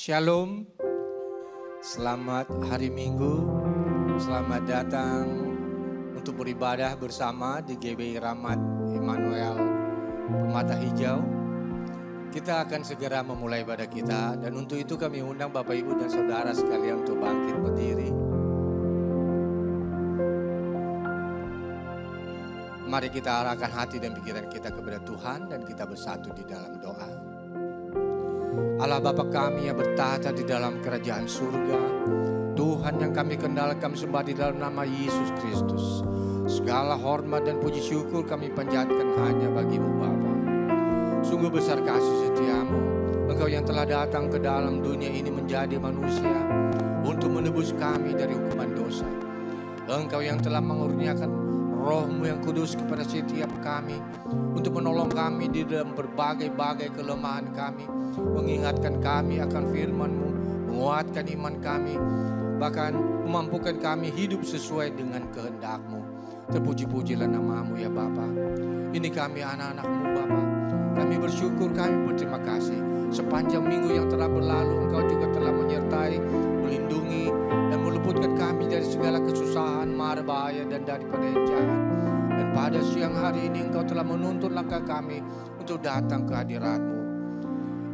Shalom, selamat hari Minggu, selamat datang untuk beribadah bersama di GBI Ramat Immanuel Permata Hijau. Kita akan segera memulai ibadah kita dan untuk itu kami undang Bapak Ibu dan Saudara sekalian untuk bangkit berdiri. Mari kita arahkan hati dan pikiran kita kepada Tuhan dan kita bersatu di dalam doa. Allah Bapa kami yang bertata di dalam kerajaan surga, Tuhan yang kami kenal, kami sembah di dalam nama Yesus Kristus. Segala hormat dan puji syukur kami panjatkan hanya bagi-Mu Bapa. Sungguh besar kasih setiamu, Engkau yang telah datang ke dalam dunia ini menjadi manusia untuk menebus kami dari hukuman dosa. Engkau yang telah mengurniakan Roh-Mu yang kudus kepada setiap kami untuk menolong kami di dalam berbagai-bagai kelemahan kami, mengingatkan kami akan firman-Mu, menguatkan iman kami, bahkan memampukan kami hidup sesuai dengan kehendak-Mu. Terpuji-pujilah nama-Mu ya Bapa. Ini kami anak-anak-Mu Bapa. Kami bersyukur, kami berterima kasih. Sepanjang minggu yang telah berlalu Engkau juga telah menyertai, melindungi dan meluputkan kami dari segala kesusahan, mara bahaya dan daripada yang jahat. Dan pada siang hari ini Engkau telah menuntun langkah kami untuk datang ke hadirat-Mu.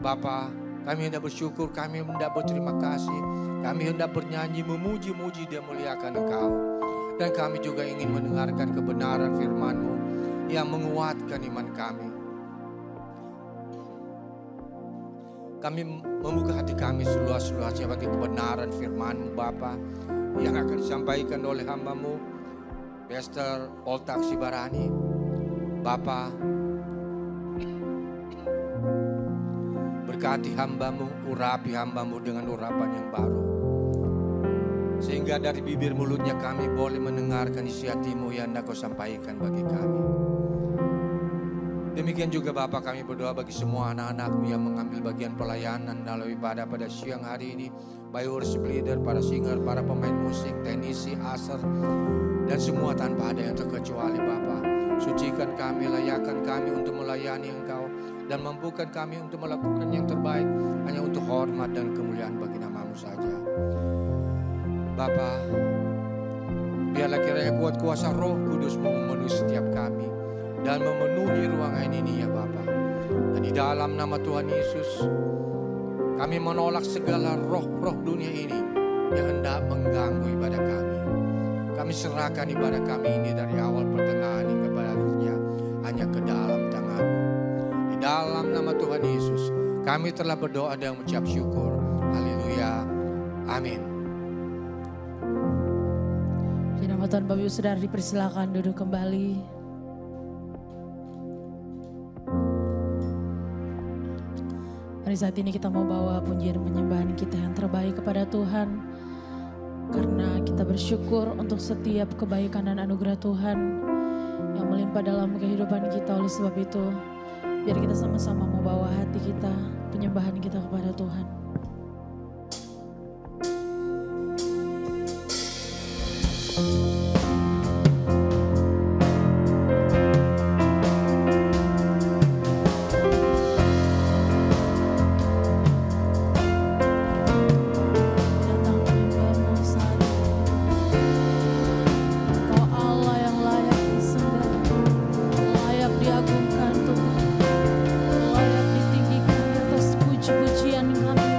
Bapa, kami hendak bersyukur, kami hendak berterima kasih, kami hendak bernyanyi, memuji-muji dan muliakan Engkau. Dan kami juga ingin mendengarkan kebenaran firman-Mu yang menguatkan iman kami. Kami membuka hati kami seluas-luasnya bagi kebenaran firman-Mu Bapa yang akan disampaikan oleh hamba-Mu Pastor Oltak Sibarani. Bapa, berkati hamba-Mu, urapi hamba-Mu dengan urapan yang baru, sehingga dari bibir mulutnya kami boleh mendengarkan isi hati-Mu yang hendak Kau sampaikan bagi kami. Demikian juga Bapa, kami berdoa bagi semua anak-anak-Mu yang mengambil bagian pelayanan dalam ibadah pada siang hari ini, baik worship leader, para singer, para pemain musik, teknisi, aser, dan semua tanpa ada yang terkecuali Bapa. Sucikan kami, layakkan kami untuk melayani Engkau, dan mampukan kami untuk melakukan yang terbaik hanya untuk hormat dan kemuliaan bagi nama-Mu saja. Bapa, biarlah kiranya kuat kuasa Roh Kudus-Mu memenuhi setiap kami dan memenuhi ruangan ini ya Bapa. Dan di dalam nama Tuhan Yesus, kami menolak segala roh-roh dunia ini yang hendak mengganggu ibadah kami. Kami serahkan ibadah kami ini dari awal pertengahan hingga pada akhirnya hanya ke dalam tangan-Mu. Di dalam nama Tuhan Yesus, kami telah berdoa dan mengucap syukur. Haleluya. Amin. Di nama Tuhan, Bapak Ibu Saudara dipersilakan duduk kembali. Mari saat ini kita mau bawa pujian penyembahan kita yang terbaik kepada Tuhan. Karena kita bersyukur untuk setiap kebaikan dan anugerah Tuhan yang melimpah dalam kehidupan kita. Oleh sebab itu, biar kita sama-sama mau bawa hati kita, penyembahan kita kepada Tuhan. Pujian kami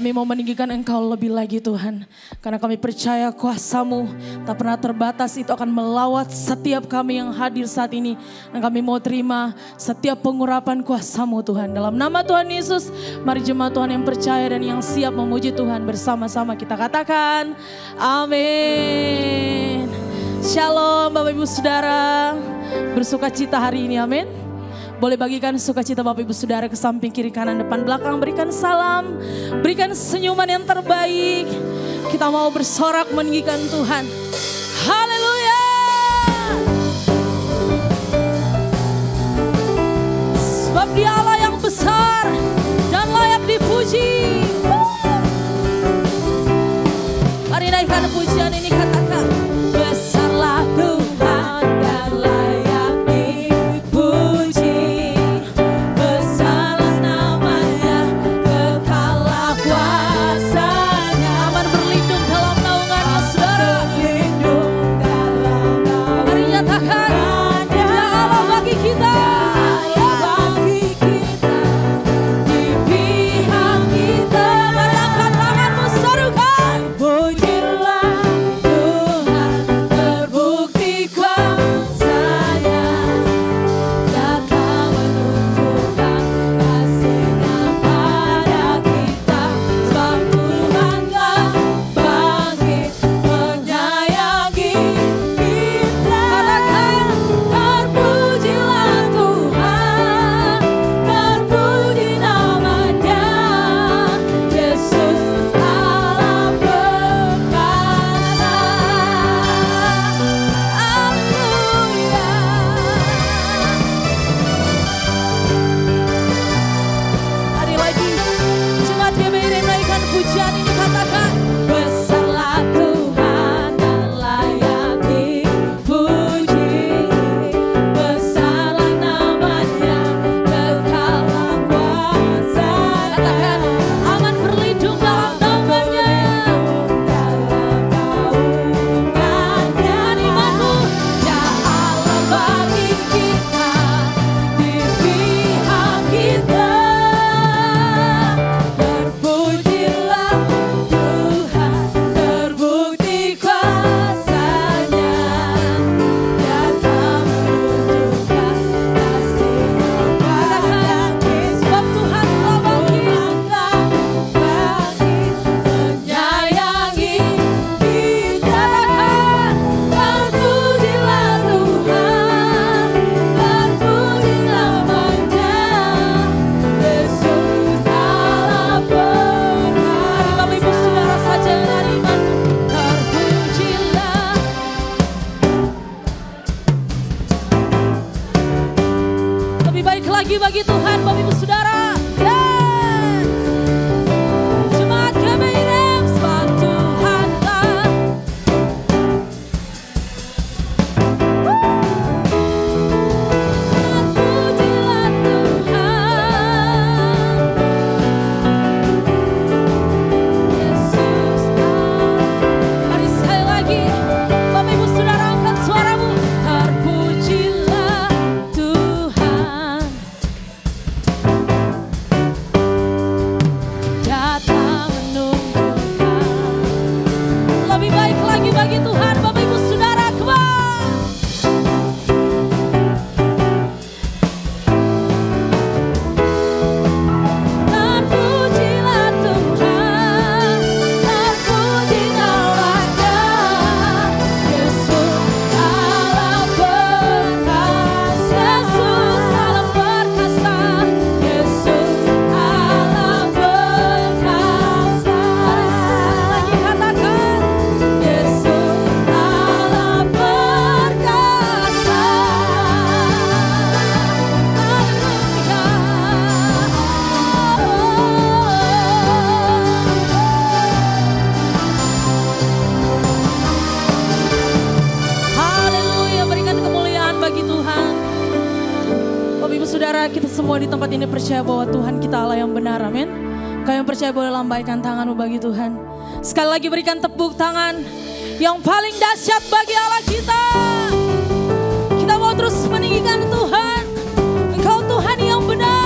Kami mau meninggikan Engkau lebih lagi Tuhan. Karena kami percaya kuasa-Mu tak pernah terbatas, itu akan melawat setiap kami yang hadir saat ini. Dan kami mau terima setiap pengurapan kuasa-Mu Tuhan. Dalam nama Tuhan Yesus, mari jemaat Tuhan yang percaya dan yang siap memuji Tuhan bersama-sama kita katakan amin. Shalom Bapak Ibu Saudara, bersuka cita hari ini, amin. Boleh bagikan sukacita Bapak Ibu Saudara ke samping, kiri, kanan, depan, belakang. Berikan salam, berikan senyuman yang terbaik. Kita mau bersorak meninggikan Tuhan. Haleluya. Sebab Dia Allah yang besar dan layak dipuji. Mari naikkan pujian ini, katakan besarlah Tuhan dan layak dipuji. Besarlah namanya, kekallah kuasanya. Aman berlindung dalam naungan-Nya saudara. Mari nyatakan Dia Allah bagi kita. Bagi Tuhan, Bapak Ibu Saudara. Yes. Jemaat Gemeirem, sebab Tuhanlah. Pujilah Tuhan. Yesus. Mari sekali lagi, Bapak Ibu Saudara, angkat suaramu. Terpujilah Tuhan. Bagi Tuhan, Bapak Ibu Saudara, kembali. Terpujilah Tuhan, terpuji namanya. Yesus Allah perkasa, Yesus Allah perkasa, Yesus Allah perkasa. Lagi katakan Saudara, kita semua di tempat ini percaya bahwa Tuhan kita Allah yang benar, amin. Kau yang percaya boleh lambaikan tanganmu bagi Tuhan. Sekali lagi berikan tepuk tangan yang paling dahsyat bagi Allah kita. Kita mau terus meninggikan Tuhan. Engkau Tuhan yang benar.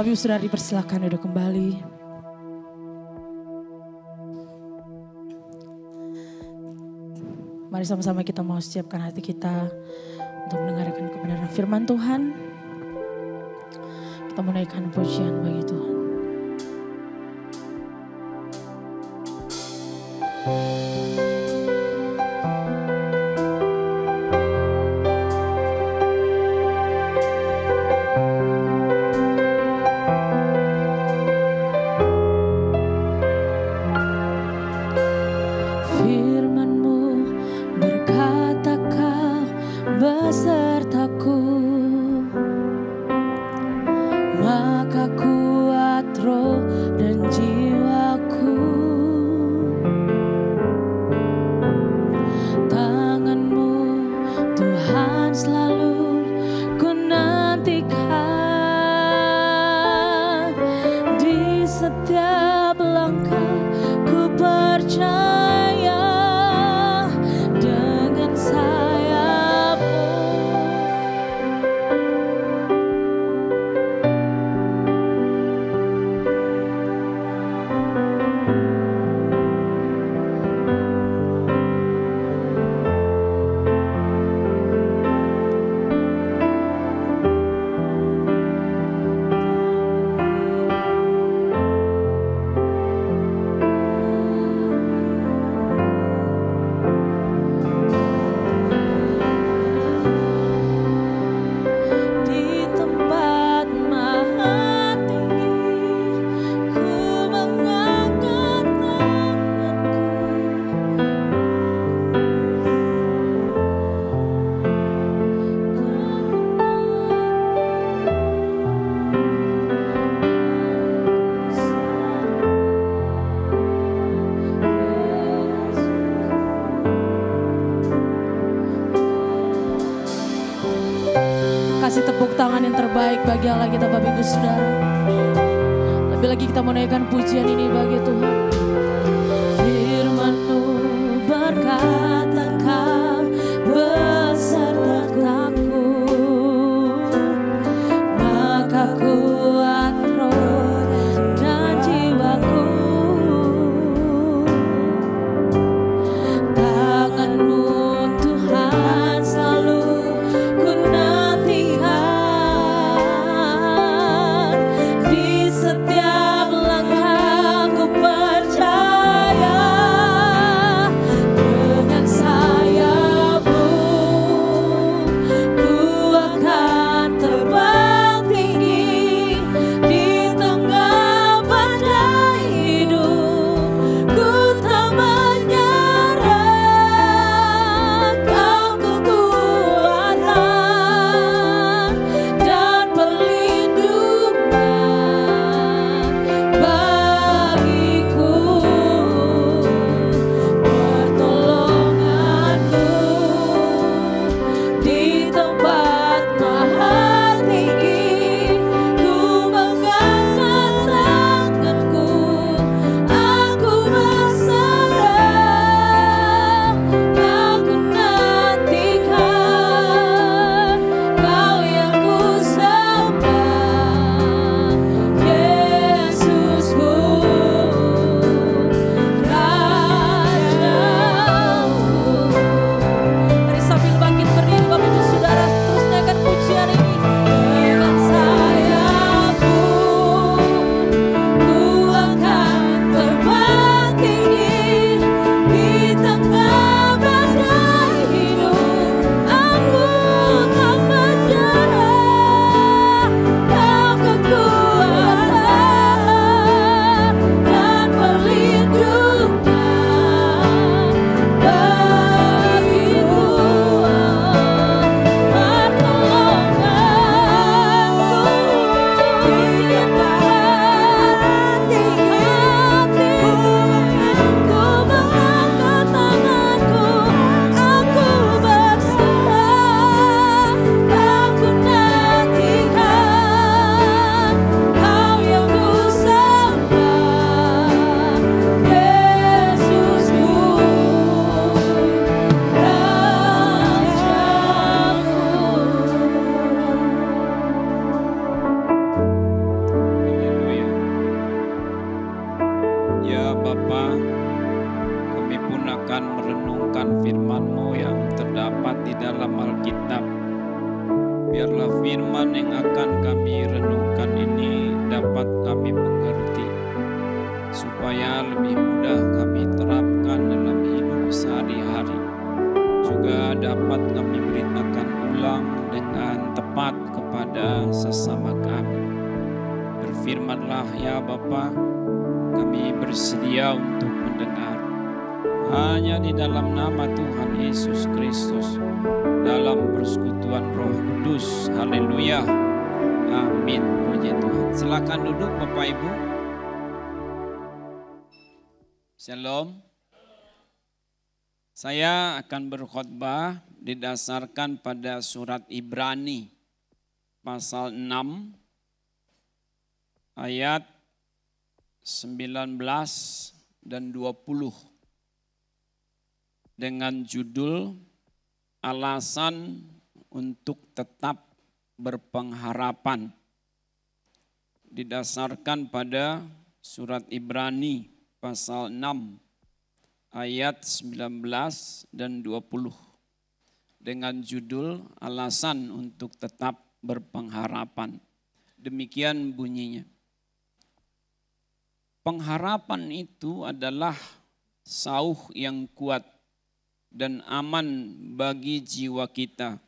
Bapak Ibu Saudara dipersilakan duduk kembali. Mari sama-sama kita mau siapkan hati kita untuk mendengarkan kebenaran firman Tuhan. Kita menaikkan pujian bagi Tuhan. Kasih tepuk tangan yang terbaik bagi Allah kita Bapak Ibu Saudara. Lebih lagi kita menaikkan pujian ini bagi Tuhan. Firman-Mu berkata Kau besertaku, maka kuat roh dan jiwaku. Tangan-Mu Tuhan selalu ku nantikan, di setiap langkahku percaya. merenungkan firman-Mu yang terdapat di dalam Alkitab. Biarlah firman yang akan kami renungkan ini dapat kami mengerti, supaya lebih mudah kami terapkan dalam hidup sehari-hari. Juga dapat kami beritakan ulang dengan tepat kepada sesama kami. Berfirmanlah ya Bapa, kami bersedia untuk mendengar. Hanya di dalam nama Tuhan Yesus Kristus, dalam persekutuan Roh Kudus. Haleluya. Amin. Puji Tuhan. Silakan duduk Bapak Ibu. Shalom. Saya akan berkhotbah didasarkan pada surat Ibrani pasal 6 ayat 19 dan 20 dengan judul alasan untuk tetap berpengharapan, didasarkan pada surat Ibrani pasal 6 ayat 19 dan 20 dengan judul alasan untuk tetap berpengharapan. Demikian bunyinya. Pengharapan itu adalah sauh yang kuat dan aman bagi jiwa kita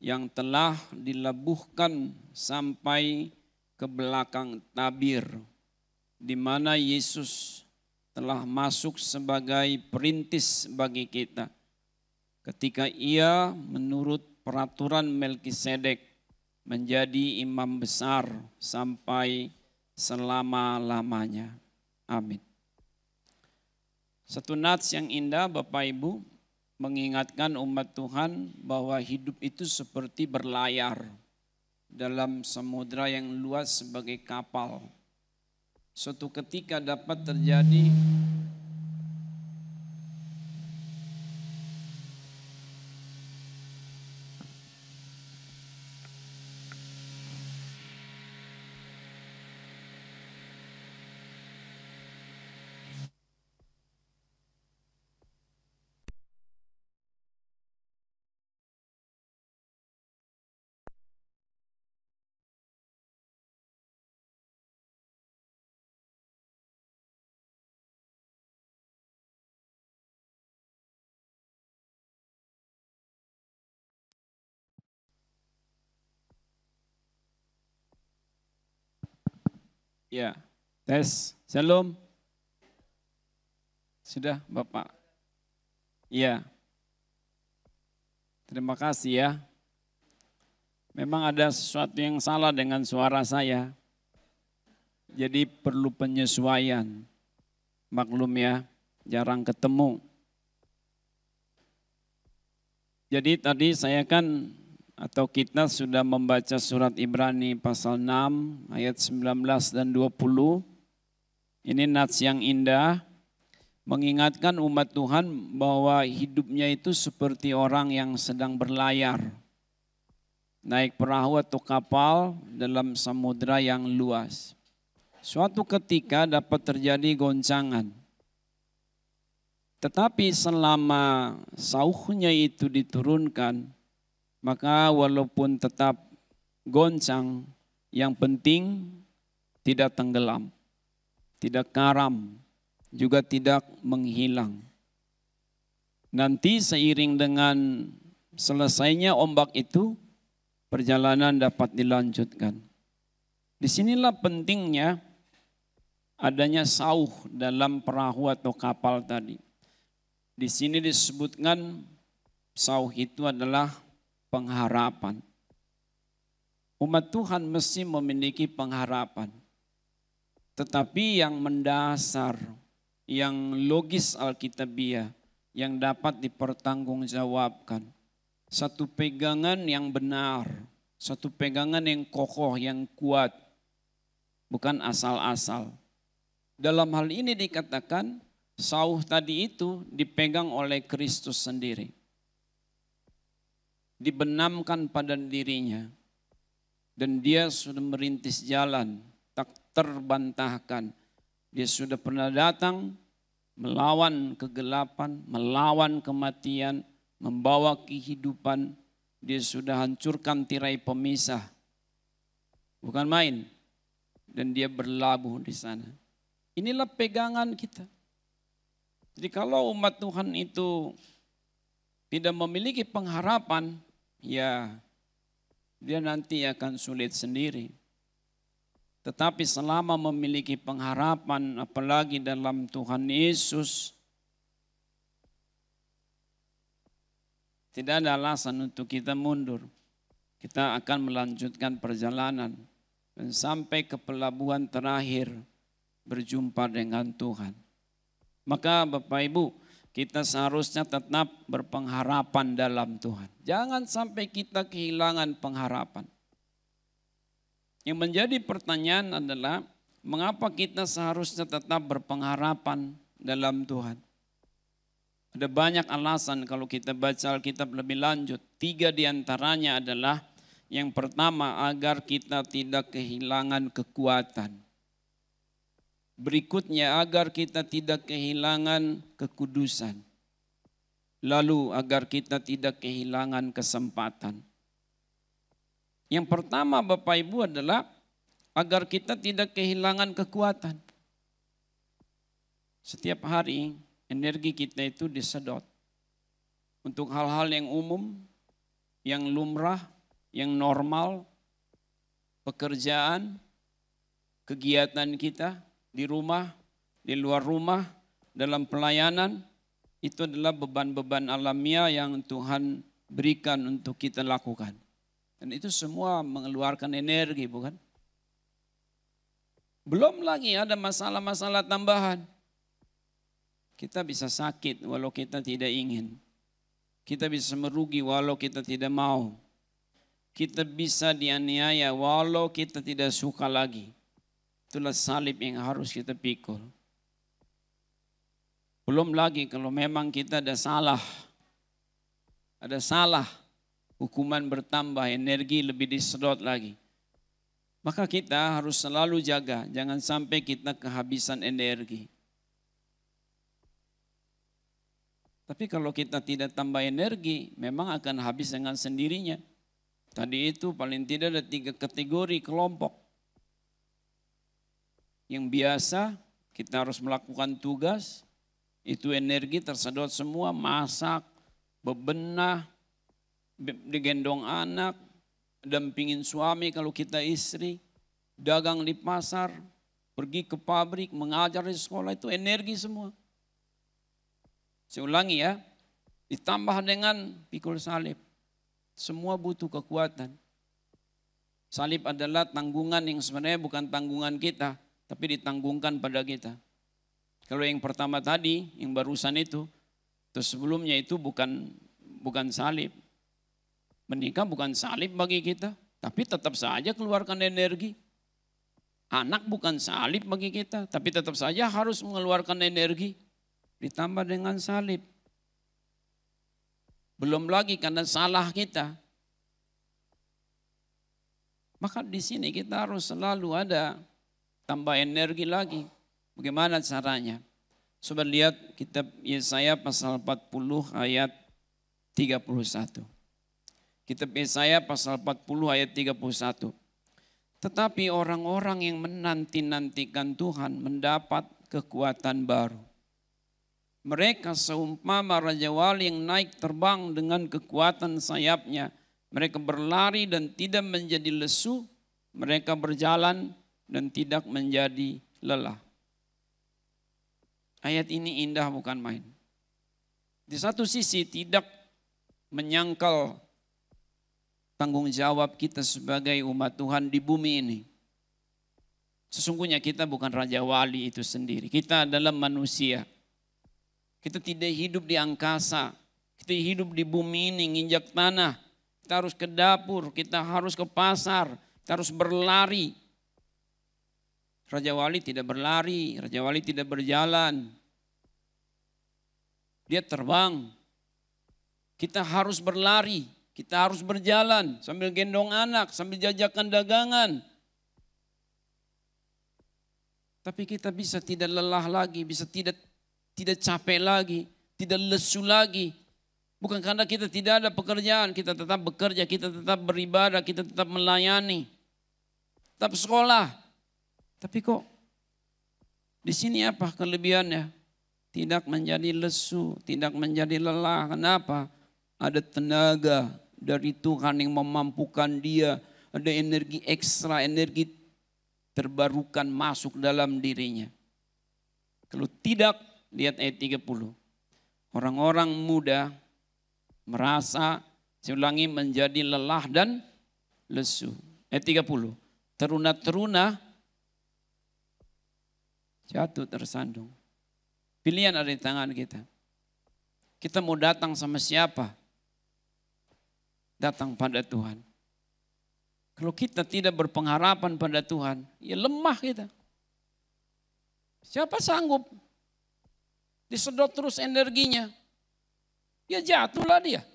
yang telah dilebuhkan sampai ke belakang tabir, di mana Yesus telah masuk sebagai perintis bagi kita ketika ia menurut peraturan Melkisedek menjadi imam besar sampai selama-lamanya. Amin. Satu nats yang indah Bapak Ibu mengingatkan umat Tuhan bahwa hidup itu seperti berlayar dalam samudra yang luas sebagai kapal. Suatu ketika dapat terjadi ya, tes, shalom. Sudah Bapak? Iya. Terima kasih ya. Memang ada sesuatu yang salah dengan suara saya. Jadi perlu penyesuaian. Maklum ya, jarang ketemu. Jadi tadi saya kan atau kita sudah membaca surat Ibrani pasal 6 ayat 19 dan 20. Ini nats yang indah mengingatkan umat Tuhan bahwa hidupnya itu seperti orang yang sedang berlayar. Naik perahu atau kapal dalam samudra yang luas. Suatu ketika dapat terjadi goncangan. Tetapi selama sauhnya itu diturunkan, maka walaupun tetap goncang, yang penting tidak tenggelam, tidak karam, juga tidak menghilang. Nanti seiring dengan selesainya ombak itu, perjalanan dapat dilanjutkan. Disinilah pentingnya adanya sauh dalam perahu atau kapal tadi. Di sini disebutkan sauh itu adalah pengharapan. Umat Tuhan mesti memiliki pengharapan. Tetapi yang mendasar, yang logis Alkitabiah, yang dapat dipertanggungjawabkan. Satu pegangan yang benar, satu pegangan yang kokoh, yang kuat. Bukan asal-asal. Dalam hal ini dikatakan, sauh tadi itu dipegang oleh Kristus sendiri. Dibenamkan pada dirinya. Dan dia sudah merintis jalan, tak terbantahkan. Dia sudah pernah datang, melawan kegelapan, melawan kematian, membawa kehidupan. Dia sudah hancurkan tirai pemisah. Bukan main. Dan dia berlabuh di sana. Inilah pegangan kita. Jadi kalau umat Tuhan itu tidak memiliki pengharapan, ya dia nanti akan sulit sendiri. Tetapi selama memiliki pengharapan, apalagi dalam Tuhan Yesus, tidak ada alasan untuk kita mundur. Kita akan melanjutkan perjalanan dan sampai ke pelabuhan terakhir berjumpa dengan Tuhan. Maka Bapak Ibu, kita seharusnya tetap berpengharapan dalam Tuhan. Jangan sampai kita kehilangan pengharapan. Yang menjadi pertanyaan adalah mengapa kita seharusnya tetap berpengharapan dalam Tuhan? Ada banyak alasan kalau kita baca Alkitab lebih lanjut. 3 diantaranya adalah yang pertama agar kita tidak kehilangan kekuatan. Berikutnya agar kita tidak kehilangan kekudusan. Lalu agar kita tidak kehilangan kesempatan. Yang pertama Bapak Ibu adalah agar kita tidak kehilangan kekuatan. Setiap hari energi kita itu disedot untuk hal-hal yang umum, yang lumrah, yang normal, pekerjaan, kegiatan kita di rumah, di luar rumah, dalam pelayanan. Itu adalah beban-beban alamiah yang Tuhan berikan untuk kita lakukan. Dan itu semua mengeluarkan energi, bukan? Belum lagi ada masalah-masalah tambahan. Kita bisa sakit walau kita tidak ingin. Kita bisa merugi walau kita tidak mau. Kita bisa dianiaya walau kita tidak suka lagi. Itulah salib yang harus kita pikul. Belum lagi kalau memang kita ada salah. Ada salah. Hukuman bertambah, energi lebih disedot lagi. Maka kita harus selalu jaga, jangan sampai kita kehabisan energi. Tapi kalau kita tidak tambah energi, memang akan habis dengan sendirinya. Tadi itu paling tidak ada 3 kategori kelompok. Yang biasa kita harus melakukan tugas, itu energi tersedot semua, masak, bebenah, digendong anak, dampingin suami kalau kita istri, dagang di pasar, pergi ke pabrik, mengajar di sekolah, itu energi semua. Saya ulangi ya, ditambah dengan pikul salib. Semua butuh kekuatan. Salib adalah tanggungan yang sebenarnya bukan tanggungan kita, tapi ditanggungkan pada kita. Kalau yang pertama tadi, yang barusan itu, terus sebelumnya itu bukan salib. Menikah bukan salib bagi kita, tapi tetap saja keluarkan energi. Anak bukan salib bagi kita, tapi tetap saja harus mengeluarkan energi. Ditambah dengan salib. Belum lagi karena salah kita. Maka di sini kita harus selalu ada tambah energi lagi. Bagaimana caranya? Coba lihat kitab Yesaya pasal 40 ayat 31. Kitab Yesaya pasal 40 ayat 31. Tetapi orang-orang yang menanti-nantikan Tuhan mendapat kekuatan baru. Mereka seumpama Raja Wali yang naik terbang dengan kekuatan sayapnya. Mereka berlari dan tidak menjadi lesu. Mereka berjalan dan tidak menjadi lelah. Ayat ini indah bukan main. Di satu sisi tidak menyangkal tanggung jawab kita sebagai umat Tuhan di bumi ini. Sesungguhnya kita bukan Raja Wali itu sendiri. Kita adalah manusia. Kita tidak hidup di angkasa. Kita hidup di bumi ini, nginjak tanah. Kita harus ke dapur, kita harus ke pasar, kita harus berlari. Raja Wali tidak berlari, Raja Wali tidak berjalan. Dia terbang. Kita harus berlari, kita harus berjalan sambil gendong anak, sambil jajakan dagangan. Tapi kita bisa tidak lelah lagi, bisa tidak tidak capek lagi, tidak lesu lagi. Bukan karena kita tidak ada pekerjaan, kita tetap bekerja, kita tetap beribadah, kita tetap melayani, tetap sekolah. Tapi kok di sini apa kelebihannya? Tidak menjadi lesu, tidak menjadi lelah. Kenapa? Ada tenaga dari Tuhan yang memampukan dia. Ada energi ekstra, energi terbarukan masuk dalam dirinya. Kalau tidak, lihat ayat 30. Orang-orang muda merasa, saya ulangi, menjadi lelah dan lesu. Ayat 30. Teruna-teruna jatuh tersandung. Pilihan ada di tangan kita. Kita mau datang sama siapa? Datang pada Tuhan. Kalau kita tidak berpengharapan pada Tuhan, ya lemah kita. Siapa sanggup disedot terus energinya? Ya jatuhlah dia.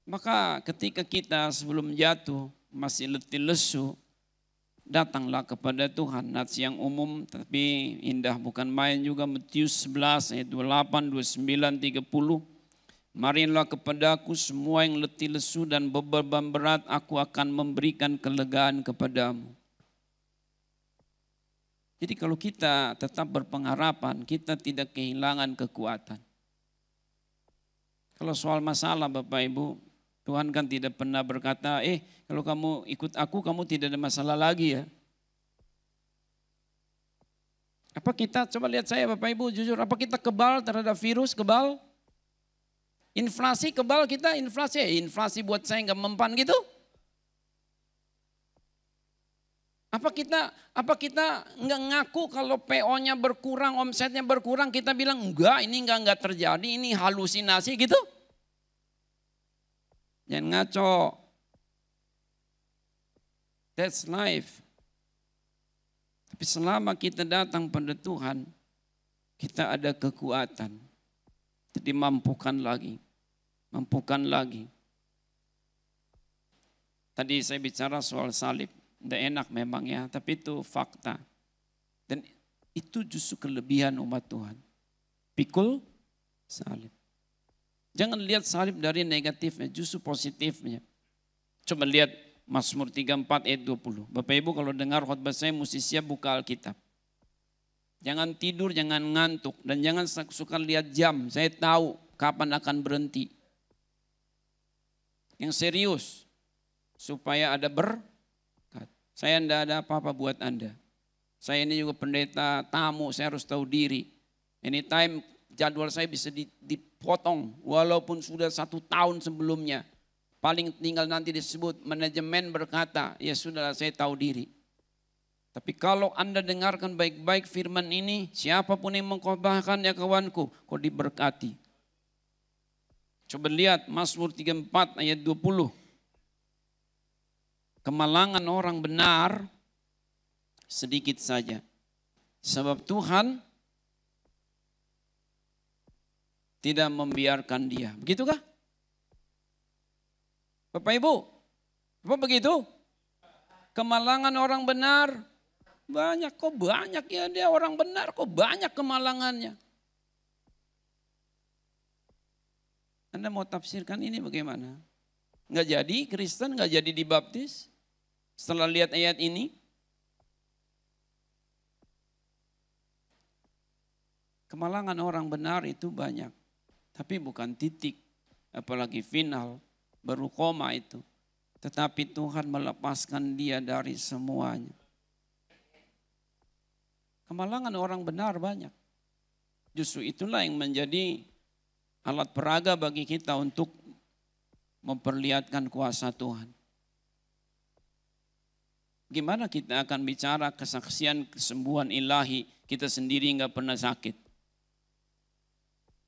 Maka ketika kita sebelum jatuh masih letih lesu, datanglah kepada Tuhan. Nats yang umum tapi indah bukan main juga. Matius 11 ayat 28, 29, 30. Marilah kepadaku semua yang letih lesu dan beban berat, aku akan memberikan kelegaan kepadamu. Jadi kalau kita tetap berpengharapan, kita tidak kehilangan kekuatan. Kalau soal masalah Bapak Ibu, Tuhan kan tidak pernah berkata, kalau kamu ikut aku, kamu tidak ada masalah lagi ya. Apa kita, coba lihat saya Bapak Ibu jujur, apa kita kebal terhadap virus, kebal? Inflasi kebal kita, inflasi buat saya nggak mempan gitu? Apa kita nggak ngaku kalau PO-nya berkurang, omsetnya berkurang, kita bilang enggak, ini enggak terjadi, ini halusinasi gitu? Jangan ngaco. That's life. Tapi selama kita datang pada Tuhan, kita ada kekuatan. Jadi mampukan lagi. Tadi saya bicara soal salib. Tidak enak memang ya, tapi itu fakta. Dan itu justru kelebihan umat Tuhan. Pikul salib. Jangan lihat salib dari negatifnya, justru positifnya. Coba lihat Mazmur 34 ayat 20. Bapak Ibu kalau dengar khotbah saya mesti siap buka Alkitab. Jangan tidur, jangan ngantuk, dan jangan suka lihat jam. Saya tahu kapan akan berhenti. Yang serius, supaya ada berkat. Saya tidak ada apa-apa buat Anda. Saya ini juga pendeta tamu, saya harus tahu diri. Anytime jadwal saya bisa dipotong, walaupun sudah 1 tahun sebelumnya. Paling tinggal nanti disebut manajemen berkata, ya sudah saya tahu diri. Tapi kalau Anda dengarkan baik-baik firman ini, siapapun yang mengkhotbahkan ya kawanku, kau diberkati. Coba lihat Mazmur 34 ayat 20. Kemalangan orang benar sedikit saja. Sebab Tuhan tidak membiarkan dia. Begitukah? Bapak Ibu, apa begitu? Kemalangan orang benar banyak, kok banyak ya dia orang benar, kok banyak kemalangannya. Anda mau tafsirkan ini bagaimana? Nggak jadi Kristen, nggak jadi dibaptis setelah lihat ayat ini? Kemalangan orang benar itu banyak, tapi bukan titik, apalagi final, baru koma itu. Tetapi Tuhan melepaskan dia dari semuanya. Kemalangan orang benar banyak. Justru itulah yang menjadi alat peraga bagi kita untuk memperlihatkan kuasa Tuhan. Gimana kita akan bicara kesaksian kesembuhan ilahi, kita sendiri nggak pernah sakit.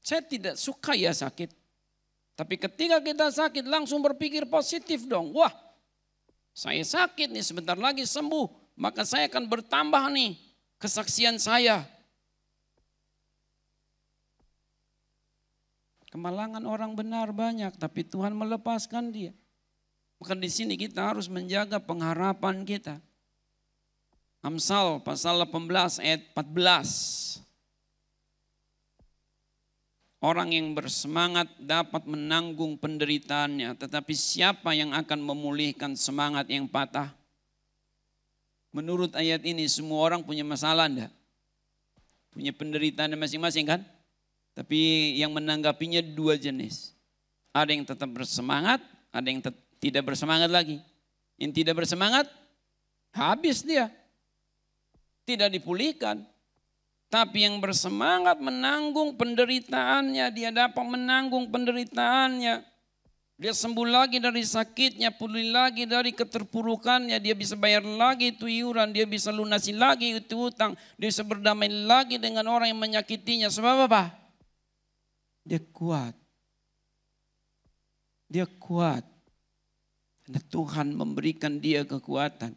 Saya tidak suka ya sakit. Tapi ketika kita sakit langsung berpikir positif dong. Wah, saya sakit nih sebentar lagi sembuh. Maka saya akan bertambah nih kesaksian saya. Kemalangan orang benar banyak, tapi Tuhan melepaskan dia. Maka di sini kita harus menjaga pengharapan kita. Amsal pasal 18 ayat 14. Orang yang bersemangat dapat menanggung penderitaannya, tetapi siapa yang akan memulihkan semangat yang patah? Menurut ayat ini semua orang punya masalah enggak? Punya penderitaan masing-masing kan? Tapi yang menanggapinya dua jenis. Ada yang tetap bersemangat, ada yang tidak bersemangat lagi. Yang tidak bersemangat, habis dia. Tidak dipulihkan. Tapi yang bersemangat menanggung penderitaannya, dia dapat menanggung penderitaannya. Dia sembuh lagi dari sakitnya, pulih lagi dari keterpurukannya, dia bisa bayar lagi itu iuran, dia bisa lunasi lagi itu utang, dia bisa berdamai lagi dengan orang yang menyakitinya. Sebab apa? Dia kuat. Dia kuat. Karena Tuhan memberikan dia kekuatan.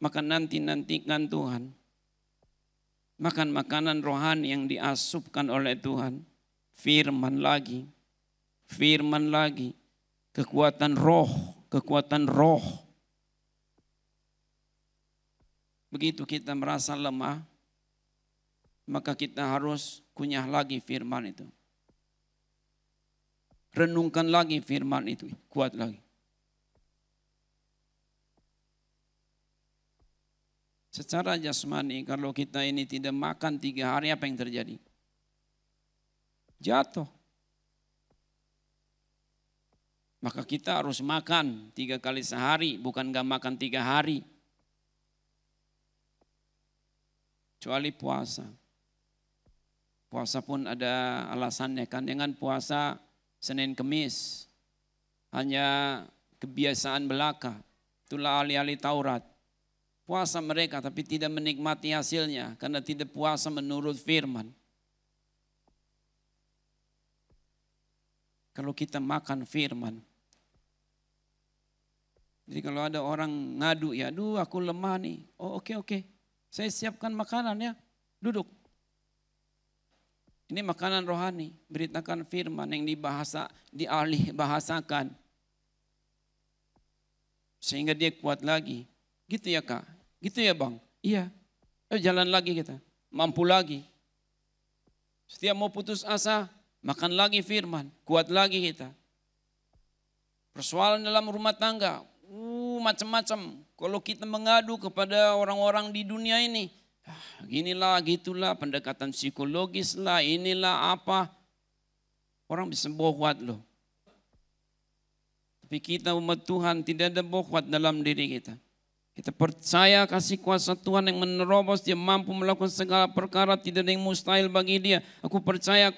Maka nantikan Tuhan. Makan makanan rohani yang diasupkan oleh Tuhan. Firman lagi. Firman lagi. Kekuatan roh. Kekuatan roh. Begitu kita merasa lemah, maka kita harus kunyah lagi firman itu. Renungkan lagi firman itu. Kuat lagi. Secara jasmani kalau kita ini tidak makan 3 hari apa yang terjadi? Jatuh. Maka kita harus makan 3 kali sehari, bukan gak makan 3 hari. Kecuali puasa. Puasa pun ada alasannya kan, dengan puasa Senin Kemis. Hanya kebiasaan belaka. Itulah ahli-ahli Taurat. Puasa mereka tapi tidak menikmati hasilnya karena tidak puasa menurut firman. Kalau kita makan firman. Jadi kalau ada orang ngadu ya, aduh aku lemah nih. Oh oke. Saya siapkan makanan ya, duduk. Ini makanan rohani, beritakan firman yang dialih bahasakan. Sehingga dia kuat lagi. Gitu ya Kak? Gitu ya Bang? Iya. Jalan lagi kita. Mampu lagi. Setiap mau putus asa, makan lagi firman. Kuat lagi kita. Persoalan dalam rumah tangga. Macam-macam. Kalau kita mengadu kepada orang-orang di dunia ini. Ginilah, gitulah, pendekatan psikologis lah, inilah apa. Orang bisa bohwat loh. Tapi kita umat Tuhan tidak ada bohwat dalam diri kita. Kita percaya kasih kuasa Tuhan yang menerobos, dia mampu melakukan segala perkara, tidak ada yang mustahil bagi dia. Aku percaya.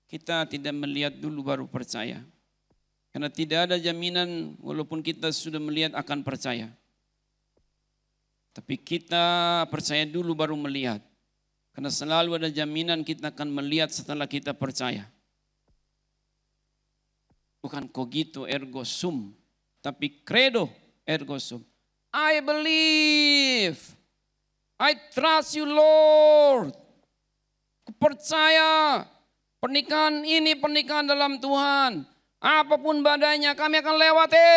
Kita tidak melihat dulu baru percaya. Karena tidak ada jaminan walaupun kita sudah melihat akan percaya. Tapi kita percaya dulu baru melihat. Karena selalu ada jaminan kita akan melihat setelah kita percaya. Bukan cogito ergo sum, tapi credo ergo sum. I believe, I trust you Lord. Aku percaya pernikahan ini pernikahan dalam Tuhan. Apapun badainya kami akan lewati.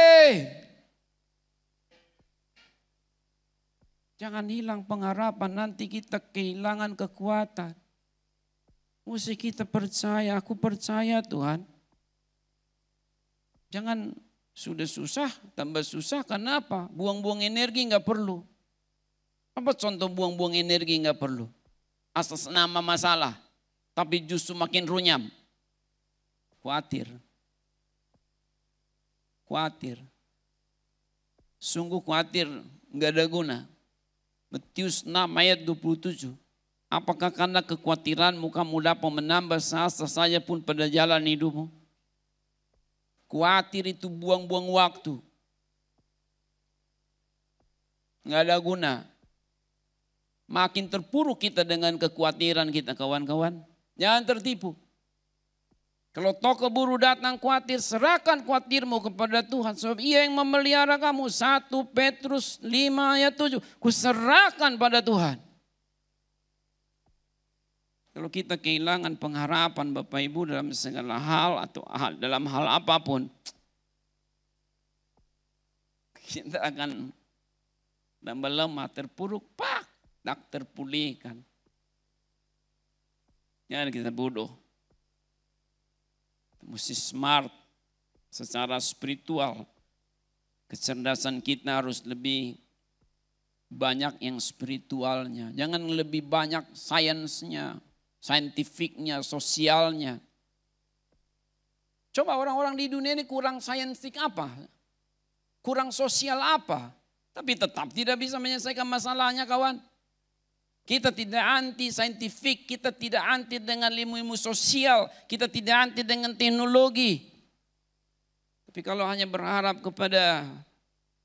Jangan hilang pengharapan, nanti kita kehilangan kekuatan. Mesti kita percaya, aku percaya Tuhan. Jangan sudah susah, tambah susah. Kenapa? Buang-buang energi nggak perlu. Apa contoh buang-buang energi nggak perlu? Atas nama masalah, tapi justru makin runyam. Khawatir. Sungguh khawatir, nggak ada guna. Matius 6 ayat 27. Apakah karena kekhawatiranmu kamu dapat menambah sehasta saja pun pada jalan hidupmu? Khawatir itu buang-buang waktu. Nggak ada guna. Makin terpuruk kita dengan kekhawatiran kita kawan-kawan. Jangan tertipu. Kalau toh keburu datang khawatir, serahkan khawatirmu kepada Tuhan. Sebab ia yang memelihara kamu. 1 Petrus 5 ayat 7. Kuserahkan pada Tuhan. Kalau kita kehilangan pengharapan Bapak Ibu dalam segala hal atau dalam hal apapun. Kita akan tambah lemah, terpuruk, tak terpulihkan. Jangan kita bodoh. Mesti smart secara spiritual. Kecerdasan kita harus lebih banyak yang spiritualnya. Jangan lebih banyak sainsnya, saintifiknya, sosialnya. Coba orang-orang di dunia ini kurang saintifik apa? Kurang sosial apa? Tapi tetap tidak bisa menyelesaikan masalahnya, kawan. Kita tidak anti saintifik, kita tidak anti dengan ilmu-ilmu sosial, kita tidak anti dengan teknologi. Tapi kalau hanya berharap kepada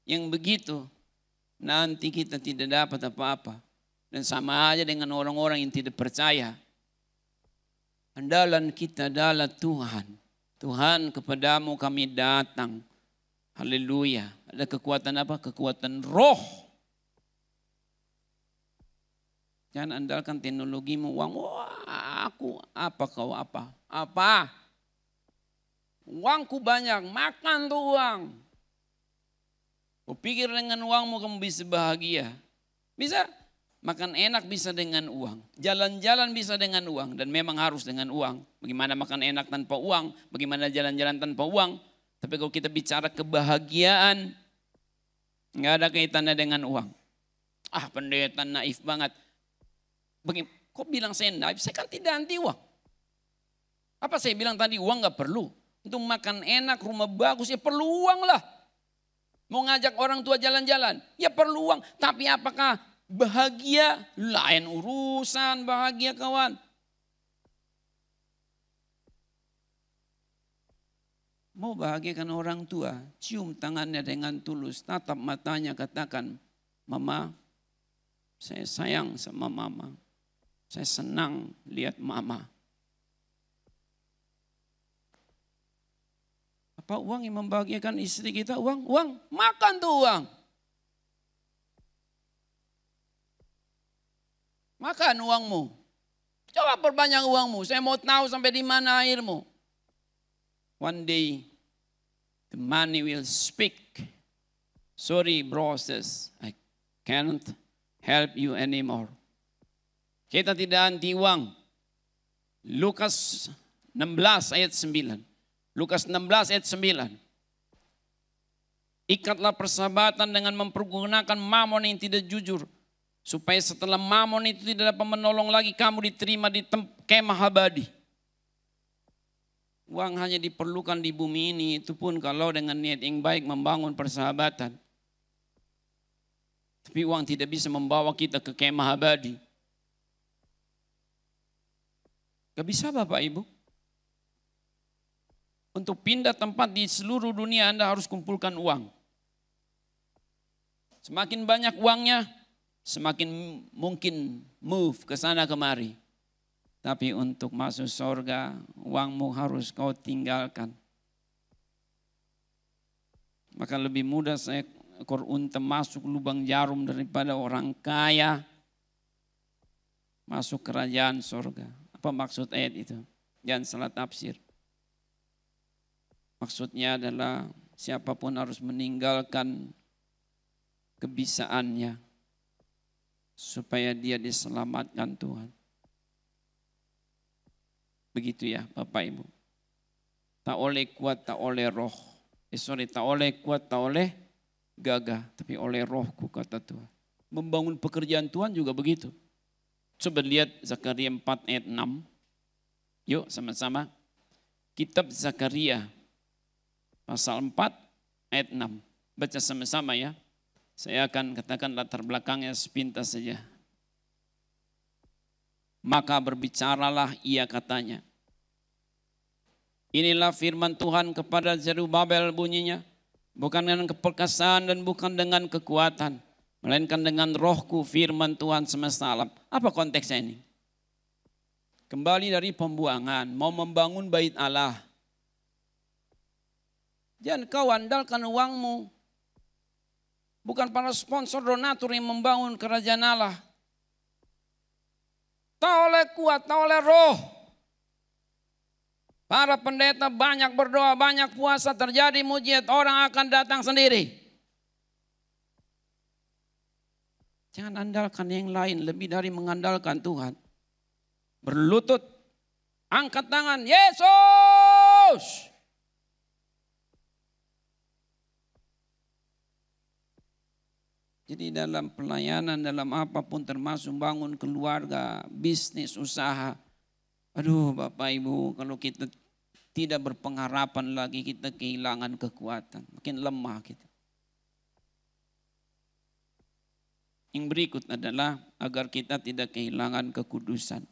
yang begitu, nanti kita tidak dapat apa-apa. Dan sama aja dengan orang-orang yang tidak percaya. Andalan kita adalah Tuhan. Tuhan, kepadamu kami datang. Haleluya. Ada kekuatan apa? Kekuatan roh. Jangan andalkan teknologimu, uang. Wah, aku apa, kau apa? Apa? Uangku banyak, makan tuh uang. Kau pikir dengan uangmu kamu bisa bahagia? Bisa. Makan enak bisa dengan uang. Jalan-jalan bisa dengan uang. Dan memang harus dengan uang. Bagaimana makan enak tanpa uang. Bagaimana jalan-jalan tanpa uang. Tapi kalau kita bicara kebahagiaan. Nggak ada kaitannya dengan uang. Ah, pendeta naif banget. Kok bilang saya naif? Saya kan tidak anti uang. Apa saya bilang tadi, uang nggak perlu. Untuk makan enak, rumah bagus, ya perlu uang lah. Mau ngajak orang tua jalan-jalan, ya perlu uang. Tapi apakah bahagia? Lain urusan bahagia, kawan. Mau bahagiakan orang tua, cium tangannya dengan tulus, tatap matanya, katakan, Mama, saya sayang sama Mama. Saya senang lihat Mama. Apa uang yang membahagiakan istri kita? Uang, makan tuh uang. Makan uangmu. Coba perbanyak uangmu. Saya mau tahu sampai di mana airmu. One day the money will speak. Sorry bro, sis, I cannot help you anymore. Kita tidak anti uang. Lukas 16 ayat 9. Lukas 16 ayat 9. Ikatlah persahabatan dengan mempergunakan mamon yang tidak jujur. Supaya setelah mamon itu tidak dapat menolong lagi, kamu diterima di kemah abadi. Uang hanya diperlukan di bumi ini, itu pun kalau dengan niat yang baik membangun persahabatan. Tapi uang tidak bisa membawa kita ke kemah abadi. Gak bisa Bapak Ibu. Untuk pindah tempat di seluruh dunia Anda harus kumpulkan uang. Semakin banyak uangnya, semakin mungkin move ke sana kemari. Tapi untuk masuk surga, uangmu harus kau tinggalkan. Maka lebih mudah seekor unta masuk lubang jarum daripada orang kaya masuk kerajaan surga. Apa maksud ayat itu? Jangan salah tafsir. Maksudnya adalah siapapun harus meninggalkan kebisaannya supaya dia diselamatkan Tuhan. Begitu ya Bapak Ibu. Tak oleh kuat, tak oleh roh. Tak oleh kuat, tak oleh gagah. Tapi oleh rohku kata Tuhan. Membangun pekerjaan Tuhan juga begitu. Coba lihat Zakaria 4 ayat 6. Yuk sama-sama. Kitab Zakaria pasal 4 ayat 6. Baca sama-sama ya. Saya akan katakan latar belakangnya sepintas saja. Maka berbicaralah ia katanya. Inilah firman Tuhan kepada Zerubabel bunyinya. Bukan dengan keperkasaan dan bukan dengan kekuatan. Melainkan dengan rohku firman Tuhan semesta alam. Apa konteksnya ini? Kembali dari pembuangan. Mau membangun bait Allah. Jangan kau andalkan uangmu. Bukan para sponsor donatur yang membangun kerajaan Allah. Tak oleh kuat, tak oleh roh. Para pendeta banyak berdoa, banyak puasa, terjadi mujizat, orang akan datang sendiri. Jangan andalkan yang lain lebih dari mengandalkan Tuhan. Berlutut, angkat tangan, Yesus. Jadi dalam pelayanan, dalam apapun termasuk bangun keluarga, bisnis, usaha. Aduh Bapak Ibu, kalau kita tidak berpengharapan lagi, kita kehilangan kekuatan, makin lemah kita. Yang berikut adalah agar kita tidak kehilangan kekudusan.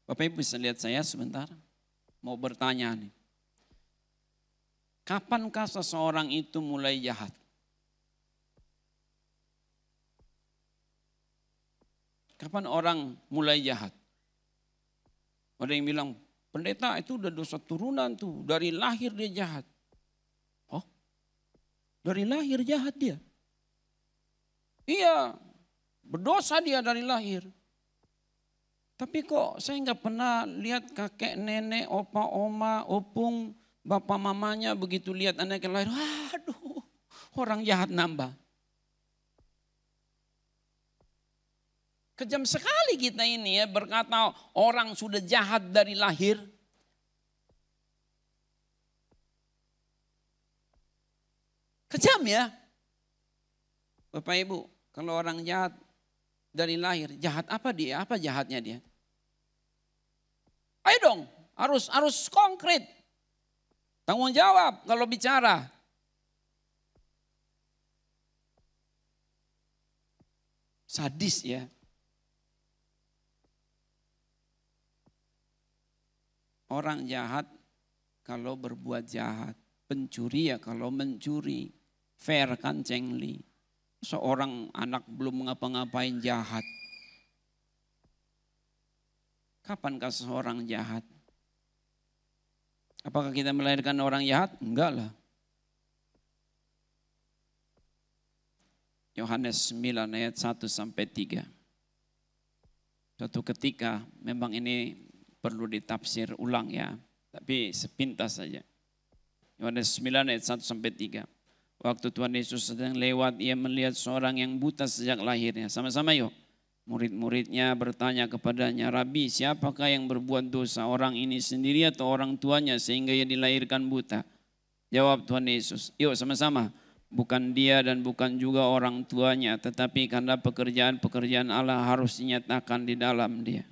Bapak Ibu bisa lihat saya sebentar, mau bertanya nih. Kapankah seseorang itu mulai jahat? Kapan orang mulai jahat? Ada yang bilang, pendeta itu udah dosa turunan tuh, dari lahir dia jahat. Oh, dari lahir jahat dia? Iya, berdosa dia dari lahir. Tapi kok saya nggak pernah lihat kakek, nenek, opa, oma, opung, bapak mamanya begitu lihat anak yang lahir, aduh orang jahat nambah. Kejam sekali kita ini ya berkata orang sudah jahat dari lahir. Kejam ya. Bapak Ibu, kalau orang jahat dari lahir, jahat apa dia? Apa jahatnya dia? Ayo dong, harus konkret. Tanggung jawab kalau bicara. Sadis ya. Orang jahat kalau berbuat jahat. Pencuri ya kalau mencuri. Fair kan cengli. Seorang anak belum ngapa-ngapain jahat. Kapankah seorang jahat? Apakah kita melahirkan orang jahat? Enggak lah. Yohanes 9 ayat 1-3. Suatu ketika memang ini perlu ditafsir ulang ya. Tapi sepintas saja. Yohanes 9 ayat 1-3. Waktu Tuhan Yesus sedang lewat, ia melihat seorang yang buta sejak lahirnya. Sama-sama yuk. Murid-muridnya bertanya kepadanya, Rabi, siapakah yang berbuat dosa? Orang ini sendiri atau orang tuanya sehingga ia dilahirkan buta? Jawab Tuhan Yesus. Yuk sama-sama. Bukan dia dan bukan juga orang tuanya, tetapi karena pekerjaan-pekerjaan Allah harus dinyatakan di dalam dia.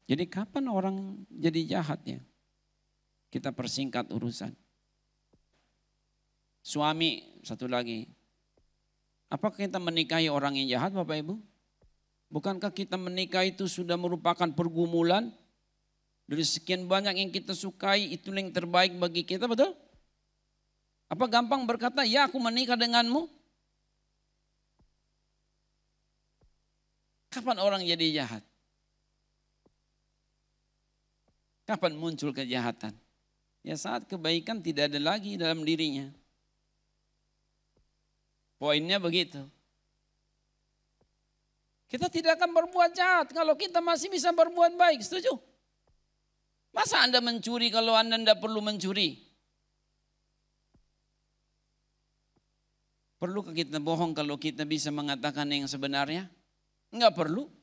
Jadi kapan orang jadi jahat ya? Kita persingkat urusan. Suami, satu lagi. Apakah kita menikahi orang yang jahat Bapak Ibu? Bukankah kita menikah itu sudah merupakan pergumulan? Dari sekian banyak yang kita sukai, itu yang terbaik bagi kita, betul? Apa gampang berkata, ya aku menikah denganmu? Kapan orang jadi jahat? Kapan muncul kejahatan? Ya saat kebaikan tidak ada lagi dalam dirinya. Poinnya begitu. Kita tidak akan berbuat jahat kalau kita masih bisa berbuat baik, setuju? Masa Anda mencuri kalau Anda tidak perlu mencuri? Perlukah kita bohong kalau kita bisa mengatakan yang sebenarnya? Enggak perlu.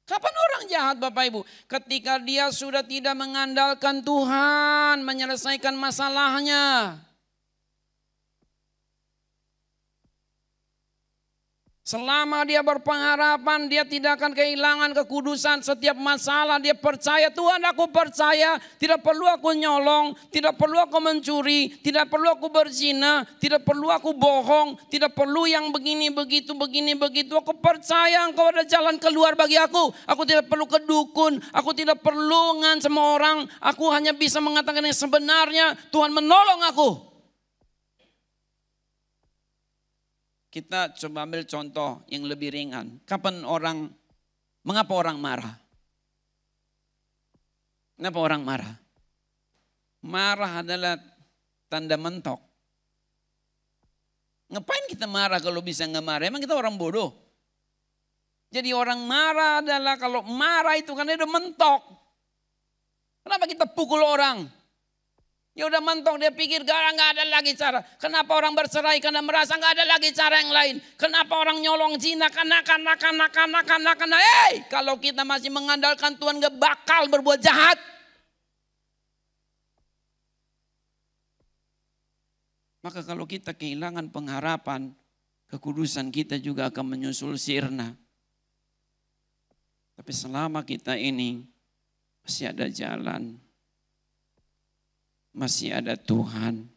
Kapan orang jahat Bapak Ibu? Ketika dia sudah tidak mengandalkan Tuhan menyelesaikan masalahnya. Selama dia berpengharapan, dia tidak akan kehilangan kekudusan. Setiap masalah dia percaya, Tuhan aku percaya, tidak perlu aku nyolong, tidak perlu aku mencuri, tidak perlu aku berzina, tidak perlu aku bohong, tidak perlu yang begini begitu. Aku percaya engkau ada jalan keluar bagi aku. Aku tidak perlu ke dukun, aku tidak perlu ngan sama orang. Aku hanya bisa mengatakan yang sebenarnya, Tuhan menolong aku. Kita coba ambil contoh yang lebih ringan. Mengapa orang marah? Kenapa orang marah? Marah adalah tanda mentok. Ngapain kita marah kalau bisa nggak marah? Emang kita orang bodoh? Jadi orang marah adalah kalau marah itu kan udah mentok. Kenapa kita pukul orang? Ya udah mentok, dia pikir nggak ada lagi cara. Kenapa orang bercerai? Karena merasa nggak ada lagi cara yang lain. Kenapa orang nyolong zina? Karena. Kalau kita masih mengandalkan Tuhan nggak bakal berbuat jahat. Maka kalau kita kehilangan pengharapan, kekudusan kita juga akan menyusul sirna. Tapi selama kita ini masih ada jalan, masih ada Tuhan,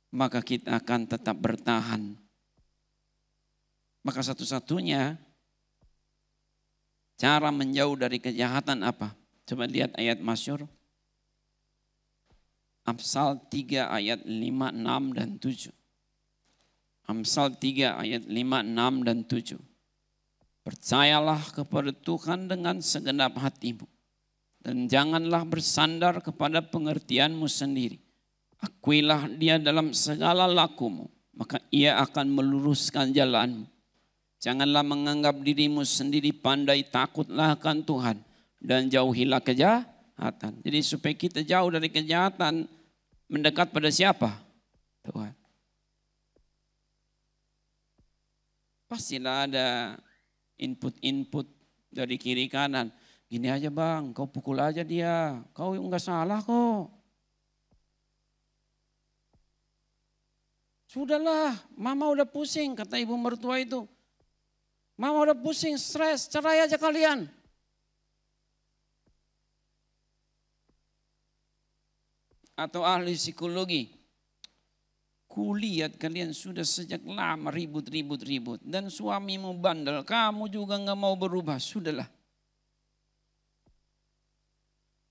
maka kita akan tetap bertahan. Maka satu-satunya cara menjauh dari kejahatan apa? Coba lihat ayat masyhur. Amsal 3 ayat 5, 6 dan 7. Amsal 3 ayat 5, 6 dan 7. Percayalah kepada Tuhan dengan segenap hatimu. Dan janganlah bersandar kepada pengertianmu sendiri. Akuilah dia dalam segala lakumu, maka ia akan meluruskan jalanmu. Janganlah menganggap dirimu sendiri pandai, takutlah akan Tuhan. Dan jauhilah kejahatan. Jadi supaya kita jauh dari kejahatan, mendekat pada siapa? Tuhan. Pastilah ada input-input dari kiri kanan. Gini aja bang, kau pukul aja dia. Kau enggak salah kok. Sudahlah, mama udah pusing, kata ibu mertua itu. Mama udah pusing, stres, cerai aja kalian. Atau ahli psikologi. Kulihat kalian sudah sejak lama ribut. Dan suamimu bandel, kamu juga enggak mau berubah, sudahlah.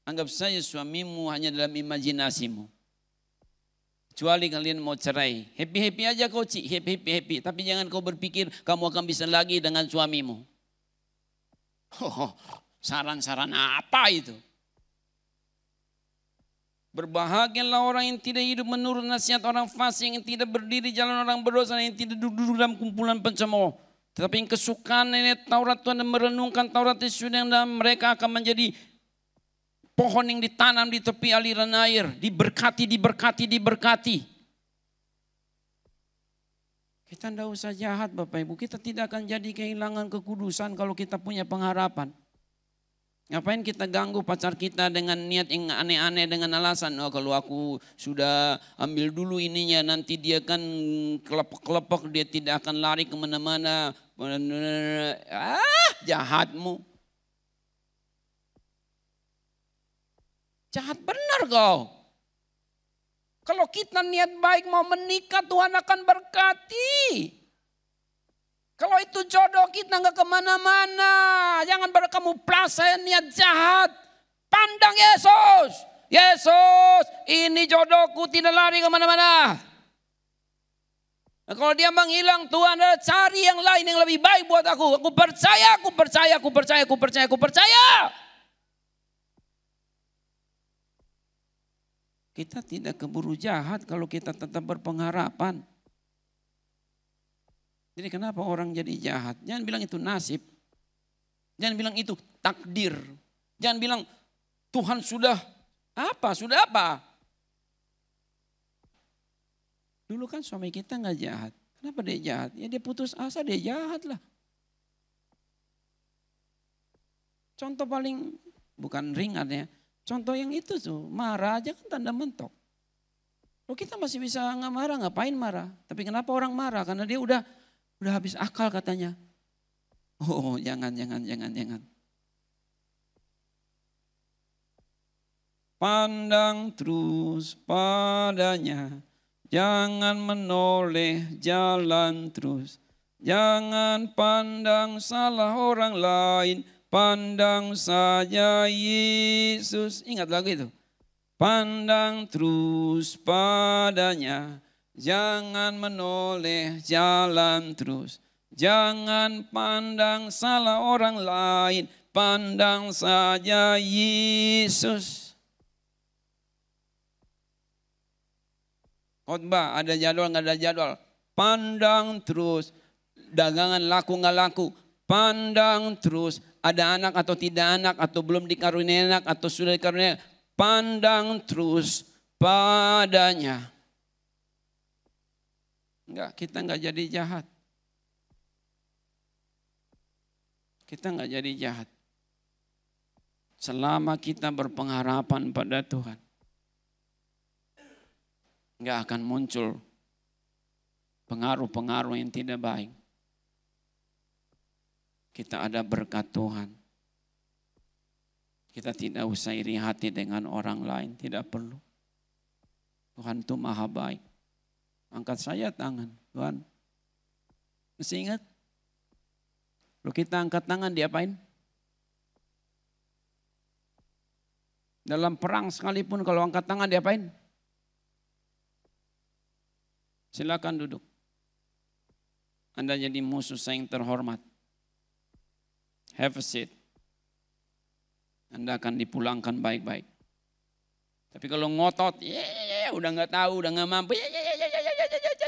Anggap saja suamimu hanya dalam imajinasimu. Kecuali kalian mau cerai. Happy-happy aja kau Ci, happy. Tapi jangan kau berpikir kamu akan bisa lagi dengan suamimu. Saran-saran apa itu? Berbahagialah orang yang tidak hidup menurut nasihat orang fasik, yang tidak berdiri jalan orang berdosa, yang tidak duduk dalam kumpulan pencemooh. Tetapi yang kesukaan ini Taurat Tuhan dan merenungkan Taurat Yesus, dan mereka akan menjadi pohon yang ditanam di tepi aliran air, diberkati. Kita tidak usah jahat Bapak Ibu, kita tidak akan jadi kehilangan kekudusan kalau kita punya pengharapan. Ngapain kita ganggu pacar kita dengan niat yang aneh-aneh, dengan alasan, oh kalau aku sudah ambil dulu ininya nanti dia kan kelepek-kelepek, dia tidak akan lari kemana-mana. Jahatmu. Jahat benar kau. Kalau kita niat baik mau menikah, Tuhan akan berkati. Kalau itu jodoh kita nggak kemana-mana. Jangan kamu saya niat jahat. Pandang Yesus. Yesus, ini jodohku, tidak lari kemana-mana. Nah, kalau dia menghilang, Tuhan adalah cari yang lain yang lebih baik buat aku. Aku percaya. Kita tidak keburu jahat kalau kita tetap berpengharapan. Jadi kenapa orang jadi jahat? Jangan bilang itu nasib. Jangan bilang itu takdir. Jangan bilang Tuhan sudah apa? Dulu kan suami kita nggak jahat. Kenapa dia jahat? Ya dia putus asa, dia jahat lah. Contoh paling bukan ringan ya. Contoh yang itu tuh, marah aja kan tanda mentok. Kalau kita masih bisa nggak marah, ngapain marah? Tapi kenapa orang marah? Karena dia udah habis akal katanya. Oh jangan. Pandang terus padanya, jangan menoleh, jalan terus. Jangan pandang salah orang lain, pandang saja Yesus. Ingat lagu itu. Pandang terus padanya, jangan menoleh, jalan terus. Jangan pandang salah orang lain, pandang saja Yesus. Khotbah ada jadwal nggak ada jadwal, pandang terus. Dagangan laku nggak laku, pandang terus. Ada anak atau tidak anak, atau belum dikaruniai anak, atau sudah dikaruniai, pandang terus. apa adanya. Enggak, kita enggak jadi jahat. Kita enggak jadi jahat. Selama kita berpengharapan pada Tuhan, enggak akan muncul pengaruh-pengaruh yang tidak baik. Kita ada berkat Tuhan. Kita tidak usah iri hati dengan orang lain, tidak perlu. Tuhan itu maha baik. Angkat saya tangan, Tuhan. Mesti ingat, kalau kita angkat tangan diapain? Dalam perang sekalipun kalau angkat tangan diapain? Silakan duduk. Anda jadi musuh saya yang terhormat. Have a seat. Anda akan dipulangkan baik-baik. Tapi kalau ngotot, udah nggak tahu, udah nggak mampu,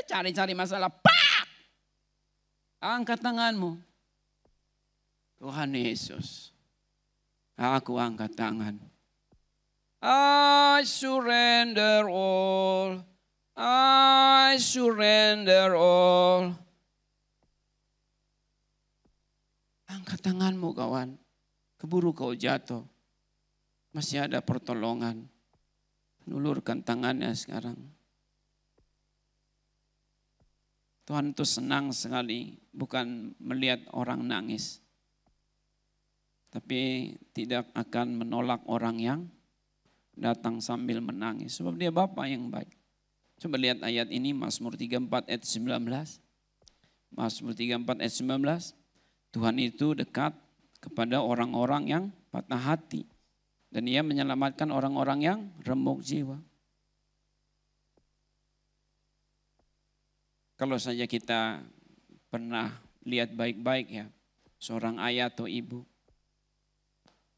cari-cari masalah, pak! Angkat tanganmu. Tuhan Yesus, aku angkat tangan. I surrender all. I surrender all. Angkat tanganmu kawan. Keburu kau jatuh. Masih ada pertolongan. Ulurkan tangannya sekarang. Tuhan itu senang sekali. Bukan melihat orang nangis. Tapi tidak akan menolak orang yang datang sambil menangis. Sebab dia Bapa yang baik. Coba lihat ayat ini, Mazmur 34 ayat 19. Mazmur 34 ayat 19. Tuhan itu dekat kepada orang-orang yang patah hati. Dan ia menyelamatkan orang-orang yang remuk jiwa. Kalau saja kita pernah lihat baik-baik ya, seorang ayah atau ibu.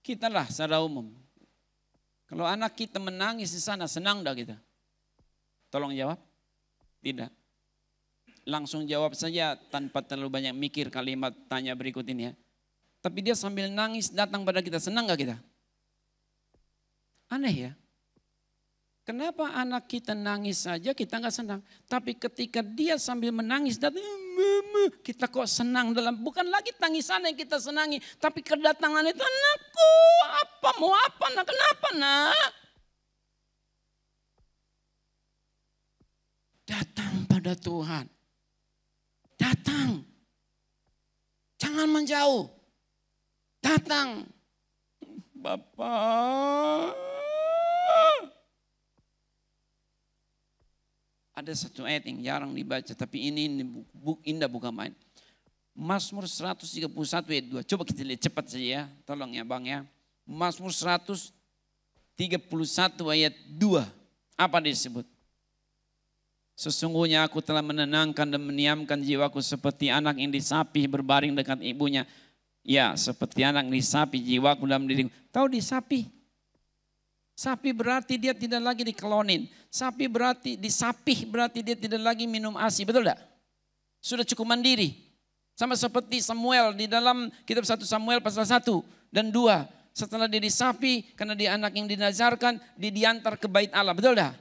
Kita lah secara umum. Kalau anak kita menangis di sana, senang dah kita? Tolong jawab. Tidak. Langsung jawab saja tanpa terlalu banyak mikir kalimat tanya berikut ini ya. Tapi dia sambil nangis datang pada kita, senang gak kita? Aneh ya. Kenapa anak kita nangis saja kita gak senang. Tapi ketika dia sambil menangis datang, kita kok senang dalam, bukan lagi tangisan yang kita senangi. Tapi kedatangan itu, anakku apa mau apa nak, kenapa nak? Datang pada Tuhan. Datang. Jangan menjauh. Datang. Bapak. Ada satu ayat yang jarang dibaca. Tapi ini indah bukan main. Mazmur 131 ayat 2. Coba kita lihat cepat saja ya. Tolong ya Bang ya. Mazmur 131 ayat 2. Apa disebut? Sesungguhnya aku telah menenangkan dan mendiamkan jiwaku seperti anak yang disapih berbaring dekat ibunya. Ya, seperti anak yang disapih jiwaku dalam diriku. Tahu disapih? Sapi berarti dia tidak lagi dikelonin. Sapi berarti disapih berarti dia tidak lagi minum ASI. Betul tidak? Sudah cukup mandiri. Sama seperti Samuel di dalam kitab 1 Samuel pasal 1 dan 2. Setelah dia disapi karena dia anak yang dinazarkan, dia diantar ke bait Allah. Betul tidak?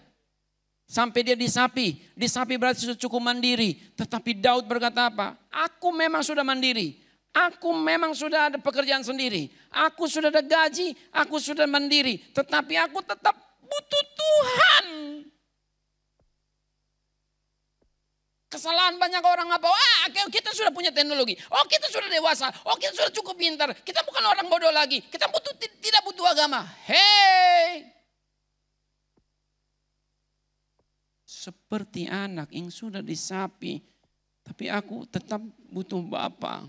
Sampai dia disapi. Disapi berarti sudah cukup mandiri. Tetapi Daud berkata apa? Aku memang sudah mandiri. Aku memang sudah ada pekerjaan sendiri. Aku sudah ada gaji. Aku sudah mandiri. Tetapi aku tetap butuh Tuhan. Kesalahan banyak orang apa? Kita sudah punya teknologi. Oh kita sudah dewasa. Oh kita sudah cukup pintar. Kita bukan orang bodoh lagi. Kita tidak butuh agama. Hei. Seperti anak yang sudah disapi. Tapi aku tetap butuh Bapa.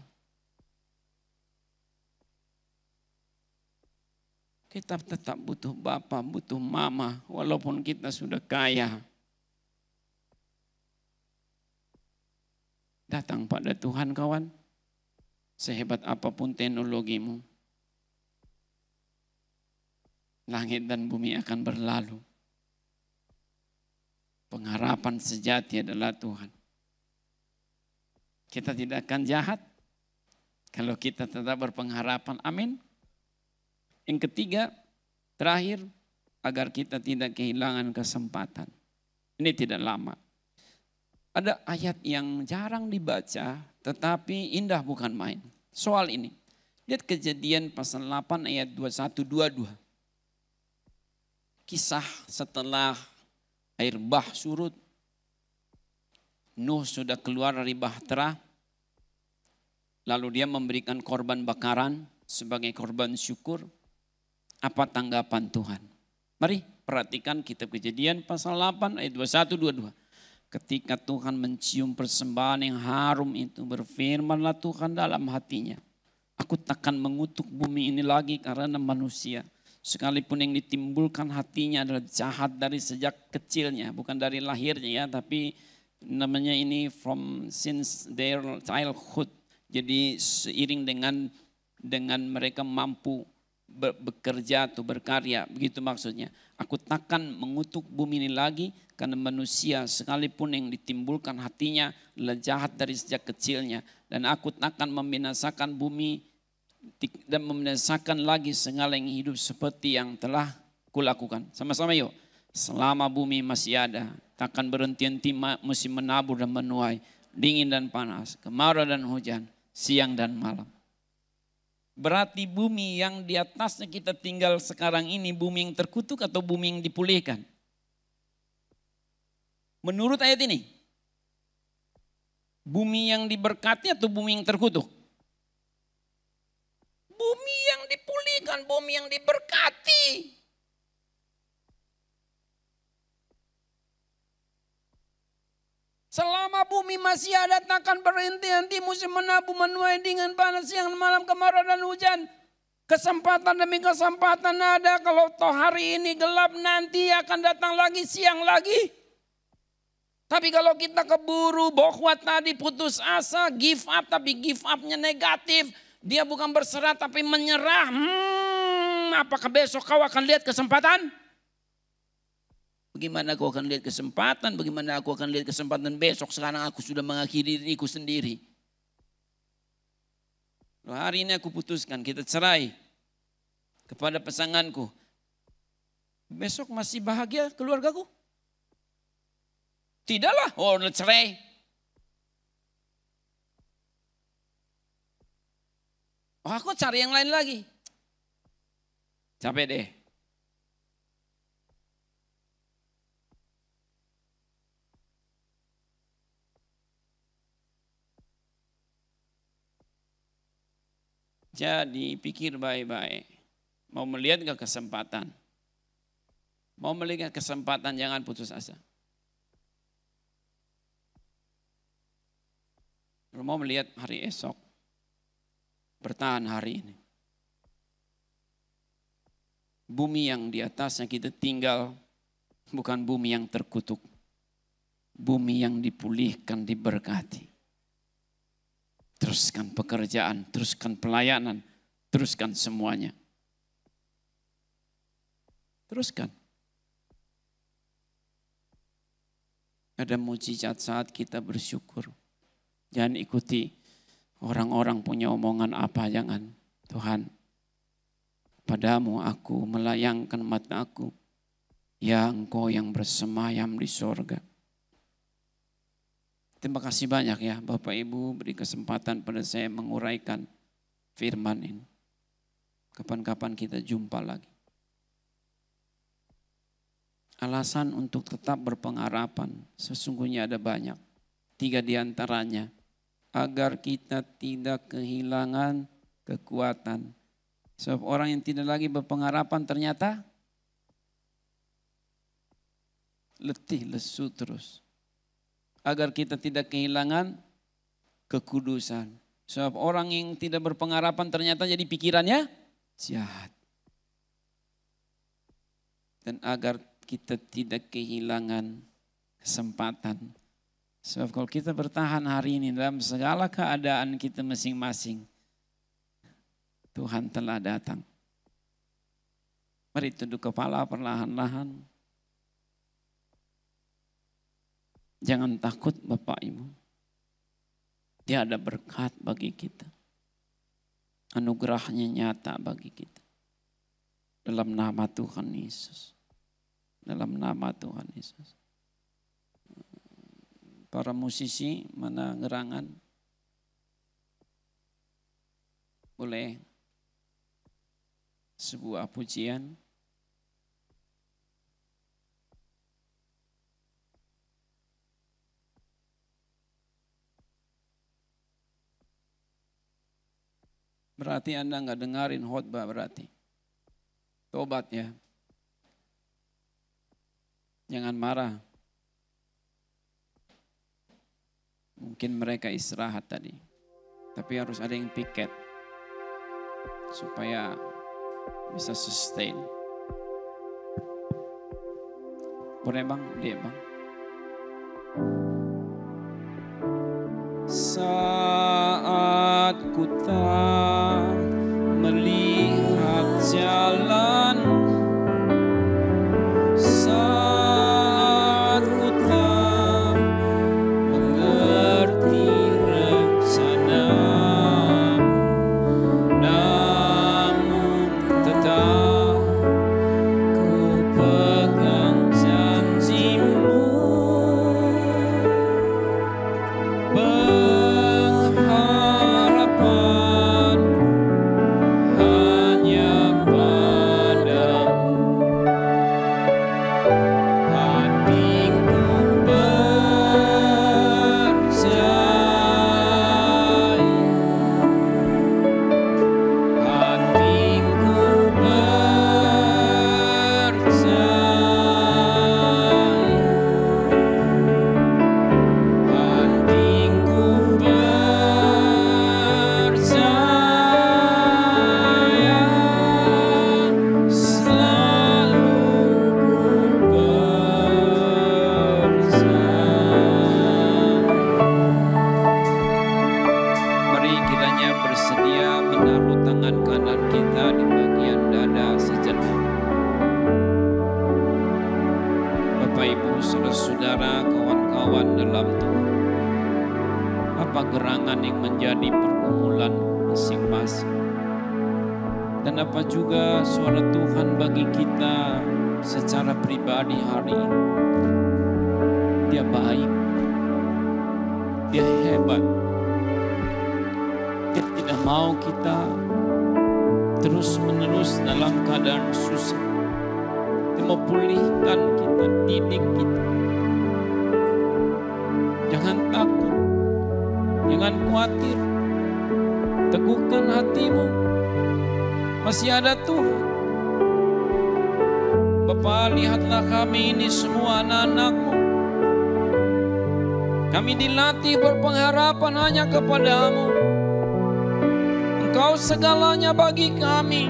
Kita tetap butuh Bapa, butuh Mama. Walaupun kita sudah kaya. Datang pada Tuhan kawan. Sehebat apapun teknologimu. Langit dan bumi akan berlalu. Pengharapan sejati adalah Tuhan. Kita tidak akan jahat kalau kita tetap berpengharapan. Amin. Yang ketiga, terakhir, agar kita tidak kehilangan kesempatan. Ini tidak lama. Ada ayat yang jarang dibaca tetapi indah bukan main. Soal ini. Lihat Kejadian pasal 8 ayat 21-22. Kisah setelah air bah surut. Nuh sudah keluar dari bahtera. Lalu dia memberikan korban bakaran sebagai korban syukur. Apa tanggapan Tuhan? Mari perhatikan kitab Kejadian pasal 8 ayat 21-22. Ketika Tuhan mencium persembahan yang harum itu, berfirmanlah Tuhan dalam hatinya. Aku takkan mengutuk bumi ini lagi karena manusia. Sekalipun yang ditimbulkan hatinya adalah jahat dari sejak kecilnya. Bukan dari lahirnya ya, tapi namanya ini from since their childhood. Jadi seiring dengan mereka mampu bekerja atau berkarya, begitu maksudnya. Aku takkan mengutuk bumi ini lagi karena manusia sekalipun yang ditimbulkan hatinya adalah jahat dari sejak kecilnya. Dan aku takkan membinasakan bumi dan membinasakan lagi segala yang hidup seperti yang telah kulakukan. Sama-sama yuk. Selama bumi masih ada, takkan berhenti-henti musim menabur dan menuai, dingin dan panas, kemarau dan hujan, siang dan malam. Berarti bumi yang di atasnya kita tinggal sekarang ini bumi yang terkutuk atau bumi yang dipulihkan? Menurut ayat ini, bumi yang diberkati atau bumi yang terkutuk? Bumi yang dipulihkan, bumi yang diberkati. Selama bumi masih ada, takkan berhenti-henti musim menabur, menuai, dingin, panas, siang, malam, kemarau dan hujan. Kesempatan demi kesempatan ada. Kalau toh hari ini gelap, nanti akan datang lagi siang lagi. Tapi kalau kita keburu, bohwat tadi putus asa, give up, tapi give up-nya negatif. Dia bukan berserah tapi menyerah. Apakah besok kau akan lihat kesempatan? Bagaimana aku akan lihat kesempatan? Bagaimana aku akan lihat kesempatan besok? Sekarang aku sudah mengakhiri diriku sendiri. Hari ini aku putuskan kita cerai kepada pasanganku. Besok masih bahagia keluargaku? Tidaklah, udah cerai. Aku cari yang lain lagi. Capek deh. Jadi pikir baik-baik. Mau melihat gak kesempatan? Mau melihat kesempatan, jangan putus asa. Kalau mau melihat hari esok, bertahan hari ini. Bumi yang di atasnya kita tinggal bukan bumi yang terkutuk. Bumi yang dipulihkan, diberkati. Teruskan pekerjaan, teruskan pelayanan, teruskan semuanya. Teruskan. Ada mujizat saat kita bersyukur. Jangan ikuti orang-orang punya omongan apa, jangan. Tuhan, padamu aku melayangkan mataku, ya Engkau yang bersemayam di sorga. Terima kasih banyak ya Bapak Ibu beri kesempatan pada saya menguraikan firman ini. Kapan-kapan kita jumpa lagi. Alasan untuk tetap berpengharapan sesungguhnya ada banyak. 3 diantaranya. Agar kita tidak kehilangan kekuatan. Sebab orang yang tidak lagi berpengharapan ternyata letih, lesu terus. Agar kita tidak kehilangan kekudusan. Sebab orang yang tidak berpengharapan ternyata jadi pikirannya jahat. Dan agar kita tidak kehilangan kesempatan. Sebab kalau kita bertahan hari ini dalam segala keadaan kita masing-masing, Tuhan telah datang. Mari tunduk kepala perlahan-lahan. Jangan takut Bapak Ibu. Dia ada berkat bagi kita. Anugerahnya nyata bagi kita. Dalam nama Tuhan Yesus. Dalam nama Tuhan Yesus. Para musisi mana gerangan? Boleh sebuah pujian. Berarti Anda nggak dengarin khotbah berarti. Tobat ya. Jangan marah. Mungkin mereka istirahat tadi. Tapi harus ada yang piket. Supaya bisa sustain. Boleh bang? Dia bang. Saat ku tak melihat jalan, saat ku tak mengerti rencana, namun tetap ku pegang janjimu. Saudara, kawan-kawan dalam Tuhan, apa gerangan yang menjadi pergumulan masing-masing, dan apa juga suara Tuhan bagi kita secara pribadi hari ini. Dia baik, dia hebat, dia tidak mau kita terus-menerus dalam keadaan susah. Dia mau pulihkan kita, didik kita. Jangan takut, jangan khawatir, teguhkan hatimu, masih ada Tuhan. Bapa, lihatlah kami ini semua anak-anak-Mu. Kami dilatih berpengharapan hanya kepada-Mu. Engkau segalanya bagi kami.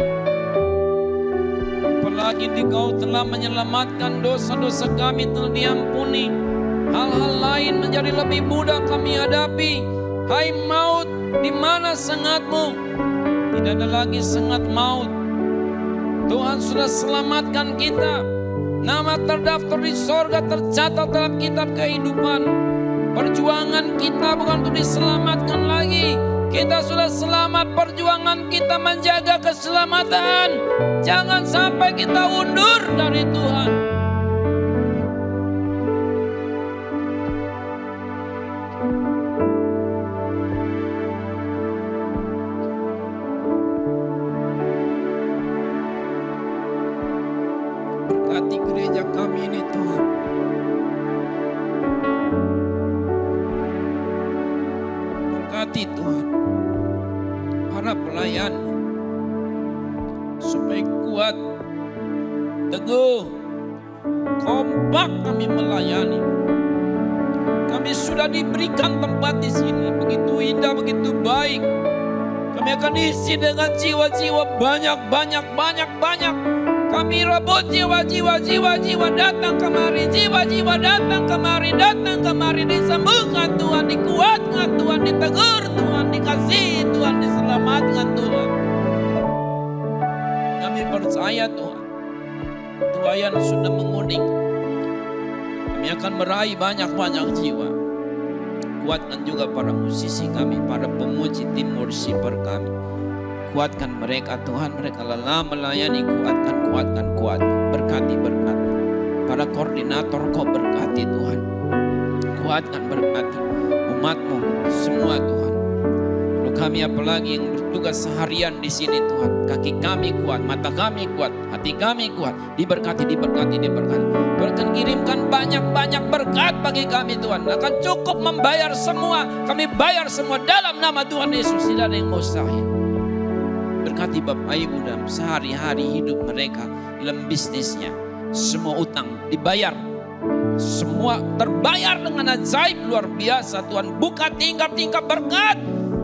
Apalagi Engkau telah menyelamatkan dosa-dosa kami, telah diampuni. Hal-hal lain menjadi lebih mudah kami hadapi. Hai maut, di mana sengat-Mu? Tidak ada lagi sengat maut. Tuhan sudah selamatkan kita. Nama terdaftar di sorga, tercatat dalam kitab kehidupan. Perjuangan kita bukan untuk diselamatkan lagi. Kita sudah selamat, perjuangan kita menjaga keselamatan. Jangan sampai kita undur dari Tuhan. Berkati gereja kami ini Tuhan. Berkati Tuhan para pelayan supaya kuat, teguh, kompak kami melayani. Kami sudah diberikan tempat di sini begitu indah, begitu baik. Kami akan isi dengan jiwa-jiwa banyak. Kami rebut jiwa-jiwa datang kemari, jiwa-jiwa datang kemari, disembuhkan Tuhan, dikuatkan Tuhan, ditegur Tuhan, dikasihi Tuhan, diselamatkan Tuhan. Kami percaya Tuhan, Tuhan sudah menguning. Kami akan meraih banyak jiwa. Kuatkan juga para musisi kami, para pemuji tim worshiper kami. Kuatkan mereka Tuhan, mereka lelah melayani, kuatkan. Berkati. para koordinator Kau berkati Tuhan. Kuatkan, berkati umat-Mu semua Tuhan. Lalu kami apalagi yang bertugas seharian di sini Tuhan. Kaki kami kuat, mata kami kuat, hati kami kuat. Diberkati, diberkati, diberkati. Tuhan kirimkan banyak-banyak berkat bagi kami Tuhan. Akan cukup membayar semua. Kami bayar semua dalam nama Tuhan Yesus. Tidak ada yang mustahil. Berkati Bapak Ibu dalam sehari-hari hidup mereka, dalam bisnisnya. Semua utang dibayar. Semua terbayar dengan ajaib luar biasa. Tuhan buka tingkap-tingkap berkat.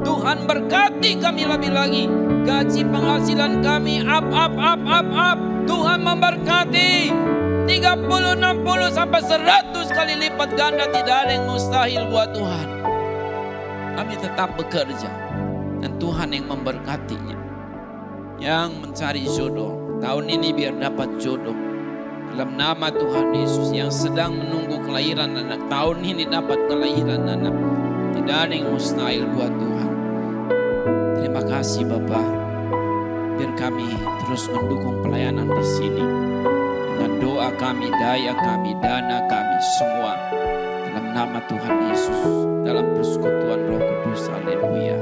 Tuhan berkati kami lebih lagi. Gaji penghasilan kami up. Tuhan memberkati 30, 60 sampai 100 kali lipat ganda. Tidak ada yang mustahil buat Tuhan. Kami tetap bekerja dan Tuhan yang memberkatinya. Yang mencari jodoh tahun ini biar dapat jodoh dalam nama Tuhan Yesus. Yang sedang menunggu kelahiran anak tahun ini dapat kelahiran anak. Tidak ada yang mustahil buat Tuhan. Terima kasih Bapak. Biar kami terus mendukung pelayanan di sini dengan doa kami, daya kami, dana kami semua dalam nama Tuhan Yesus, dalam persekutuan Roh Kudus. Haleluya.